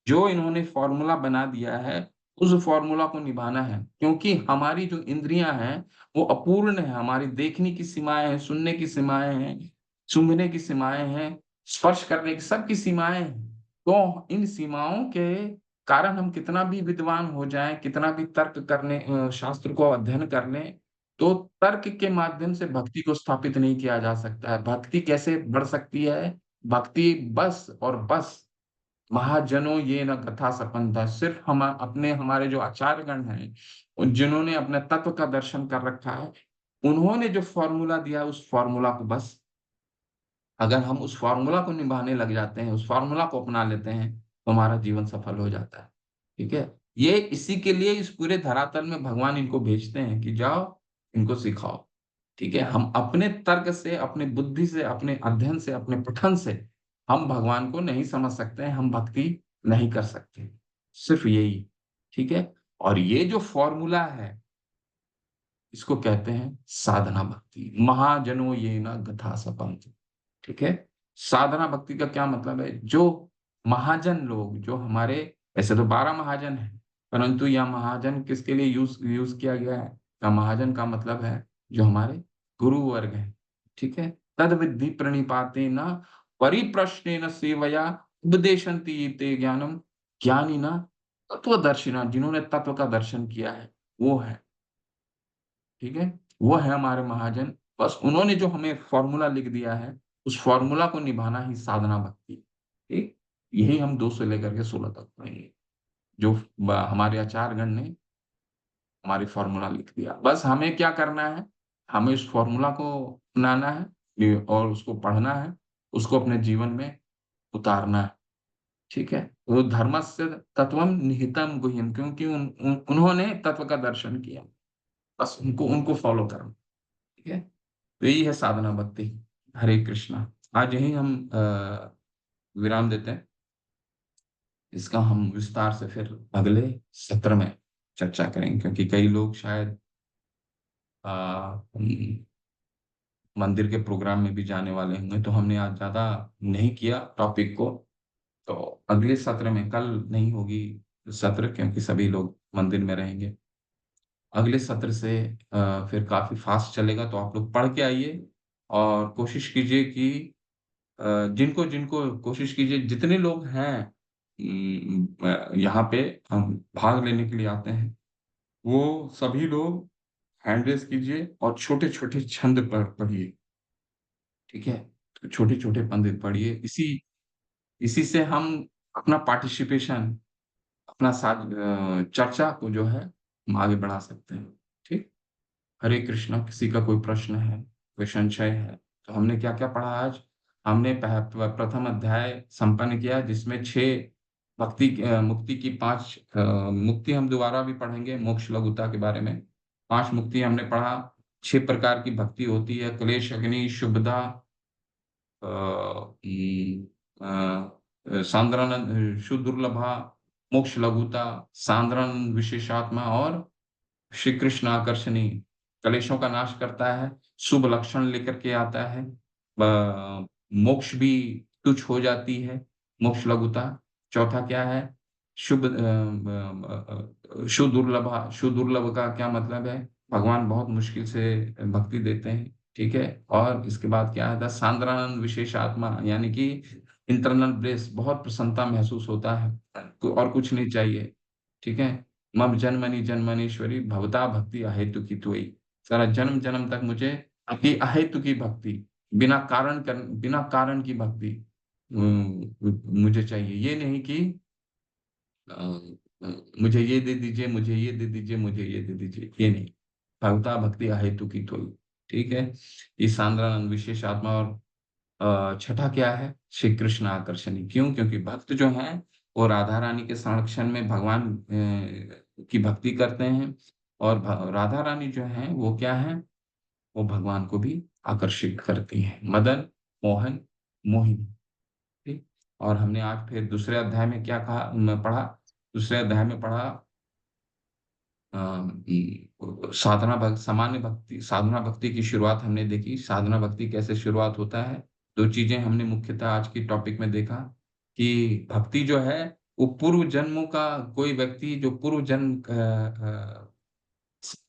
जो इन्होंने फॉर्मूला बना दिया है, उस फॉर्मूला को निभाना है। क्योंकि हमारी जो इंद्रियां हैं वो अपूर्ण है, हमारी देखने की सीमाएं हैं, सुनने की सीमाएं हैं, सूंघने की सीमाएं हैं, स्पर्श करने की सबकी सीमाएं हैं। तो इन सीमाओं के कारण हम कितना भी विद्वान हो जाएं, कितना भी तर्क करने शास्त्र को अध्ययन कर लें, तो तर्क के माध्यम से भक्ति को स्थापित नहीं किया जा सकता है। भक्ति कैसे बढ़ सकती है? भक्ति बस और बस महाजनों ये न कथा सपंथा, सिर्फ हम अपने हमारे जो आचार्यगण हैं, जिन्होंने अपने तत्व का दर्शन कर रखा है, उन्होंने जो फॉर्मूला दिया, उस फॉर्मूला को बस अगर हम उस फॉर्मूला को निभाने लग जाते हैं, उस फॉर्मूला को अपना लेते हैं, तो हमारा जीवन सफल हो जाता है। ठीक है? ये इसी के लिए इस पूरे धरातल में भगवान इनको भेजते हैं कि जाओ इनको सिखाओ। ठीक है? हम अपने तर्क से, अपने बुद्धि से, अपने अध्ययन से, अपने पठन से हम भगवान को नहीं समझ सकते हैं, हम भक्ति नहीं कर सकते। सिर्फ यही। ठीक है? और ये जो फॉर्मूला है, इसको कहते हैं साधना भक्ति। महाजनो ये न गथा सपंथ। ठीक है? साधना भक्ति का क्या मतलब है? जो महाजन लोग, जो हमारे, ऐसे तो 12 महाजन हैं, परंतु यह महाजन किसके लिए यूज किया गया है? का महाजन का मतलब है जो हमारे गुरु वर्ग हैं। ठीक है? तद विद्धि प्रणिपाते न परिप्रश्नेन सेवया उपदेशन्ति ते ज्ञानम ज्ञानी न तत्वदर्शिना, जिन्होंने तत्व का दर्शन किया है वो है। ठीक है? वो है हमारे महाजन। बस उन्होंने जो हमें फॉर्मूला लिख दिया है, उस फॉर्मूला को निभाना ही साधना भक्ति। ठीक? यही हम 2 से लेकर के 16 तक पढ़ेंगे, जो हमारे आचार्यगण ने हमारी फॉर्मूला लिख दिया। बस हमें क्या करना है? हमें इस फॉर्मूला को अपनाना है और उसको पढ़ना है, उसको अपने जीवन में उतारना है। ठीक है? तो धर्मस्य तत्वम निहितम गुह्यम, क्योंकि उन्होंने तत्व का दर्शन किया, बस उनको फॉलो करना। ठीक है? तो यही है साधना भक्ति। हरे कृष्णा। आज यही हम विराम देते हैं। इसका हम विस्तार से फिर अगले सत्र में चर्चा करेंगे, क्योंकि कई लोग शायद मंदिर के प्रोग्राम में भी जाने वाले होंगे, तो हमने आज ज्यादा नहीं किया टॉपिक को। तो अगले सत्र में, कल नहीं होगी सत्र क्योंकि सभी लोग मंदिर में रहेंगे, अगले सत्र से फिर काफी फास्ट चलेगा। तो आप लोग पढ़ के आइए और कोशिश कीजिए कि जिनको जिनको कोशिश कीजिए, जितने लोग हैं यहाँ पे हम भाग लेने के लिए आते हैं, वो सभी लोग हैंड रेस कीजिए और छोटे छोटे छंद पढ़िए। ठीक है? तो छोटे छोटे पंडित पढ़िए। इसी से हम अपना पार्टिसिपेशन, अपना साथ चर्चा को जो है हम आगे बढ़ा सकते हैं। ठीक? हरे कृष्णा। किसी का कोई प्रश्न है, कोई संशय है? तो हमने क्या क्या पढ़ा आज? हमने प्रथम अध्याय संपन्न किया, जिसमें 6 मुक्ति की 5 मुक्ति हम दोबारा भी पढ़ेंगे, मोक्ष लघुता के बारे में 5 मुक्ति हमने पढ़ा। 6 प्रकार की भक्ति होती है: क्लेश अग्नि, शुभदा, सांद्रन, सुदुर्लभा, मोक्ष लघुता, सांद्रन विशेषात्मा और श्री कृष्ण आकर्षणी। कलेशों का नाश करता है, शुभ लक्षण लेकर के आता है, मोक्ष भी तुच्छ हो जाती है, मोक्ष लघुता। चौथा क्या है? शुभ सुदुर्लभा। सुदुर्लभ का क्या मतलब है? भगवान बहुत मुश्किल से भक्ति देते हैं। ठीक है? और इसके बाद क्या है? सांद्रानंद विशेषात्मा, यानी कि इंटरनल ब्लेस, बहुत प्रसन्नता महसूस होता है और कुछ नहीं चाहिए। ठीक है? मम जन्मनि जन्मनीश्वरी भवता भक्ति अहेतु की त्वयि। सारा जन्म जन्म तक मुझे आपकी अहेतु की भक्ति, बिना कारण की भक्ति मुझे चाहिए। ये नहीं कि मुझे ये दे दीजिए, मुझे ये दे दीजिए, मुझे ये दे दीजिए, ये नहीं। भवता भक्ति अहेतु की त्वयि। ठीक है? ये सांद्रानंद विशेष आत्मा। और छठा क्या है? श्री कृष्ण आकर्षणी। क्यों? क्योंकि भक्त जो हैं वो राधा रानी के संरक्षण में भगवान की भक्ति करते हैं, और राधा रानी जो है वो क्या है? वो भगवान को भी आकर्षित करती हैं। मदन, मोहन, मोहिनी। ठीक? और हमने आज फिर दूसरे अध्याय में क्या पढ़ा? दूसरे अध्याय में पढ़ा साधना भक्ति की शुरुआत हमने देखी। साधना भक्ति कैसे शुरुआत होता है? 2 चीजें हमने मुख्यतः आज की टॉपिक में देखा कि भक्ति जो है वो पूर्व जन्मों का, कोई व्यक्ति जो पूर्व जन्म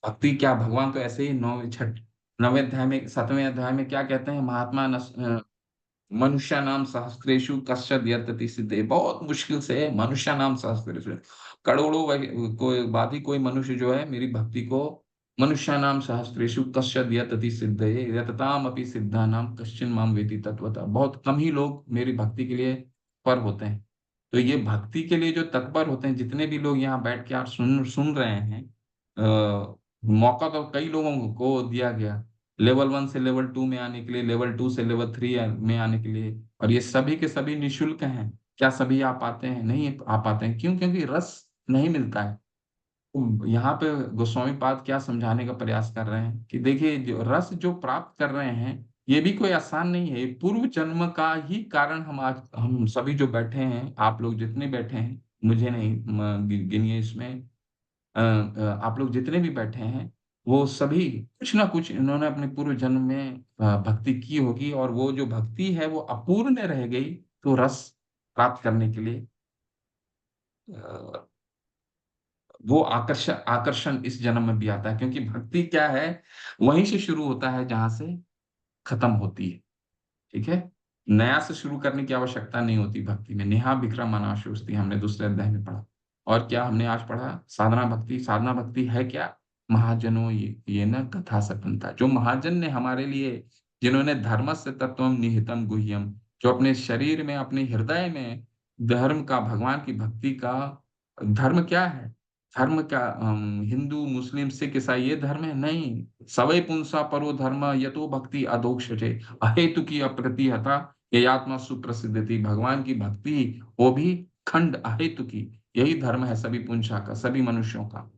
भक्ति, क्या भगवान तो ऐसे ही 9वें अध्याय में 7वें अध्याय में क्या कहते हैं? महात्मा मनुष्यानाम सहस्रेषु कश्चिद् यतति सिद्धे, बहुत मुश्किल से मनुष्यानाम सहस्रेषु, करोड़ों कोई बाधी कोई मनुष्य जो है मेरी भक्ति को मनुष्यानाम सहस्रेषु कश्चिद् यतति सिद्धे यतताम अपि सिद्धानाम कश्चिन माम वेति तत्वतः, बहुत कम ही लोग मेरी भक्ति के लिए तत्पर होते हैं। तो ये भक्ति के लिए जो तत्पर होते हैं, जितने भी लोग यहाँ बैठ के आप सुन रहे हैं, मौका तो कई लोगों को दिया गया लेवल 1 से लेवल 2 में आने के लिए, लेवल 2 से लेवल 3 में आने के लिए, और ये सभी के सभी निःशुल्क हैं। क्या सभी आ पाते हैं? नहीं आ पाते हैं। क्यों? क्योंकि रस नहीं मिलता है। यहाँ पे गोस्वामी पाद क्या समझाने का प्रयास कर रहे हैं कि देखिए, जो रस जो प्राप्त कर रहे हैं, ये भी कोई आसान नहीं है। पूर्व जन्म का ही कारण हम सभी जो बैठे हैं, आप लोग जितने बैठे हैं, मुझे नहीं गिनिए इसमें, आप लोग जितने भी बैठे हैं, वो सभी कुछ ना कुछ इन्होंने अपने पूर्व जन्म में भक्ति की होगी, और वो जो भक्ति है वो अपूर्ण रह गई, तो रस प्राप्त करने के लिए वो आकर्षण इस जन्म में भी आता है। क्योंकि भक्ति क्या है, वहीं से शुरू होता है जहां से खत्म होती है। ठीक है, नया से शुरू करने की आवश्यकता नहीं होती भक्ति में। नेहा विक्रम अनाशोस्ति हमने दूसरे अध्याय में पढ़ा। और क्या हमने आज पढ़ा? साधना भक्ति। साधना भक्ति है क्या? महाजनों ये न कथा सपनता, जो महाजन ने हमारे लिए, जिन्होंने धर्मस्य तत्वम निहितम गुह्यम, जो अपने शरीर में, अपने हृदय में धर्म का, भगवान की भक्ति का, धर्म क्या है? धर्म क्या हिंदू मुस्लिम सिख ईसाई ये धर्म है? नहीं। सवै पुंसा परो धर्म यतो भक्ति अधोक्षजे अहेतु की अप्रतिहता ये आत्मा सुप्रसिद्ध थी। भगवान की भक्ति वो भी खंड अहेतु की, यही धर्म है सभी पुंसा का, सभी मनुष्यों का।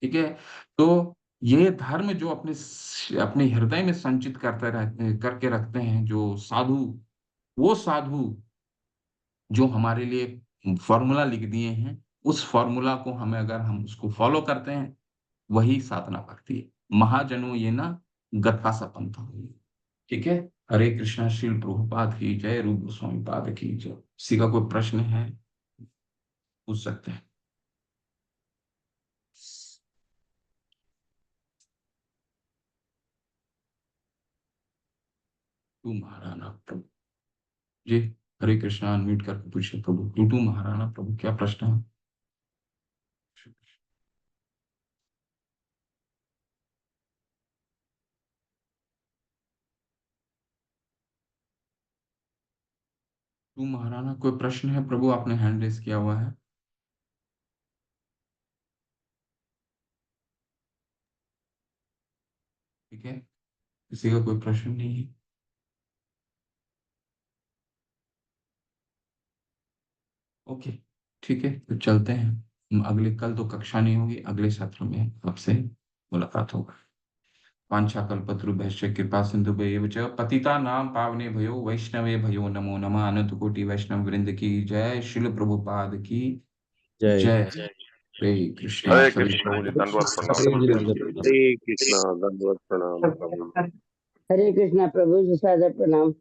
ठीक है, तो ये धर्म जो अपने हृदय में संचित करके रखते हैं जो साधु, वो साधु जो हमारे लिए फॉर्मूला लिख दिए हैं, उस फॉर्मूला को हम उसको फॉलो करते हैं, वही साधना भक्ति है। महाजनों ये ना गथा सपन था। ठीक है, हरे कृष्णा। श्रील प्रभुपाद की जय, रूप गोस्वामी पाद की जय। किसी का कोई प्रश्न है पूछ सकते हैं। तू महाराणा प्रभु जी, हरे कृष्णा। अनम्यूट करके पूछिए प्रभु। टू महाराणा प्रभु, क्या प्रश्न है? तू महाराणा, कोई प्रश्न है प्रभु? आपने हैंड रेस किया हुआ है। ठीक है, किसी का कोई प्रश्न नहीं है? ओके, ठीक है, तो चलते हैं। अगले कल तो कक्षा नहीं होगी, अगले सत्र में आपसे मुलाकात होगा। वाञ्छाकल्पतरुभ्यश्च कृपा सिन्धुभ्यैव च पतितानां पावनेभ्यो वैष्णवे भयो नमो नमः। अनंत कोटि वैष्णव वृंद की जय। श्रील प्रभुपाद की जय जय। हरे कृष्णा। हरे सभी कृष्ण प्रभु जी, दंडवत प्रणाम। हरे कृष्णा, दंडवत प्रणाम प्रभु। हरे कृष्णा प्रभु जी, सादर प्रणाम।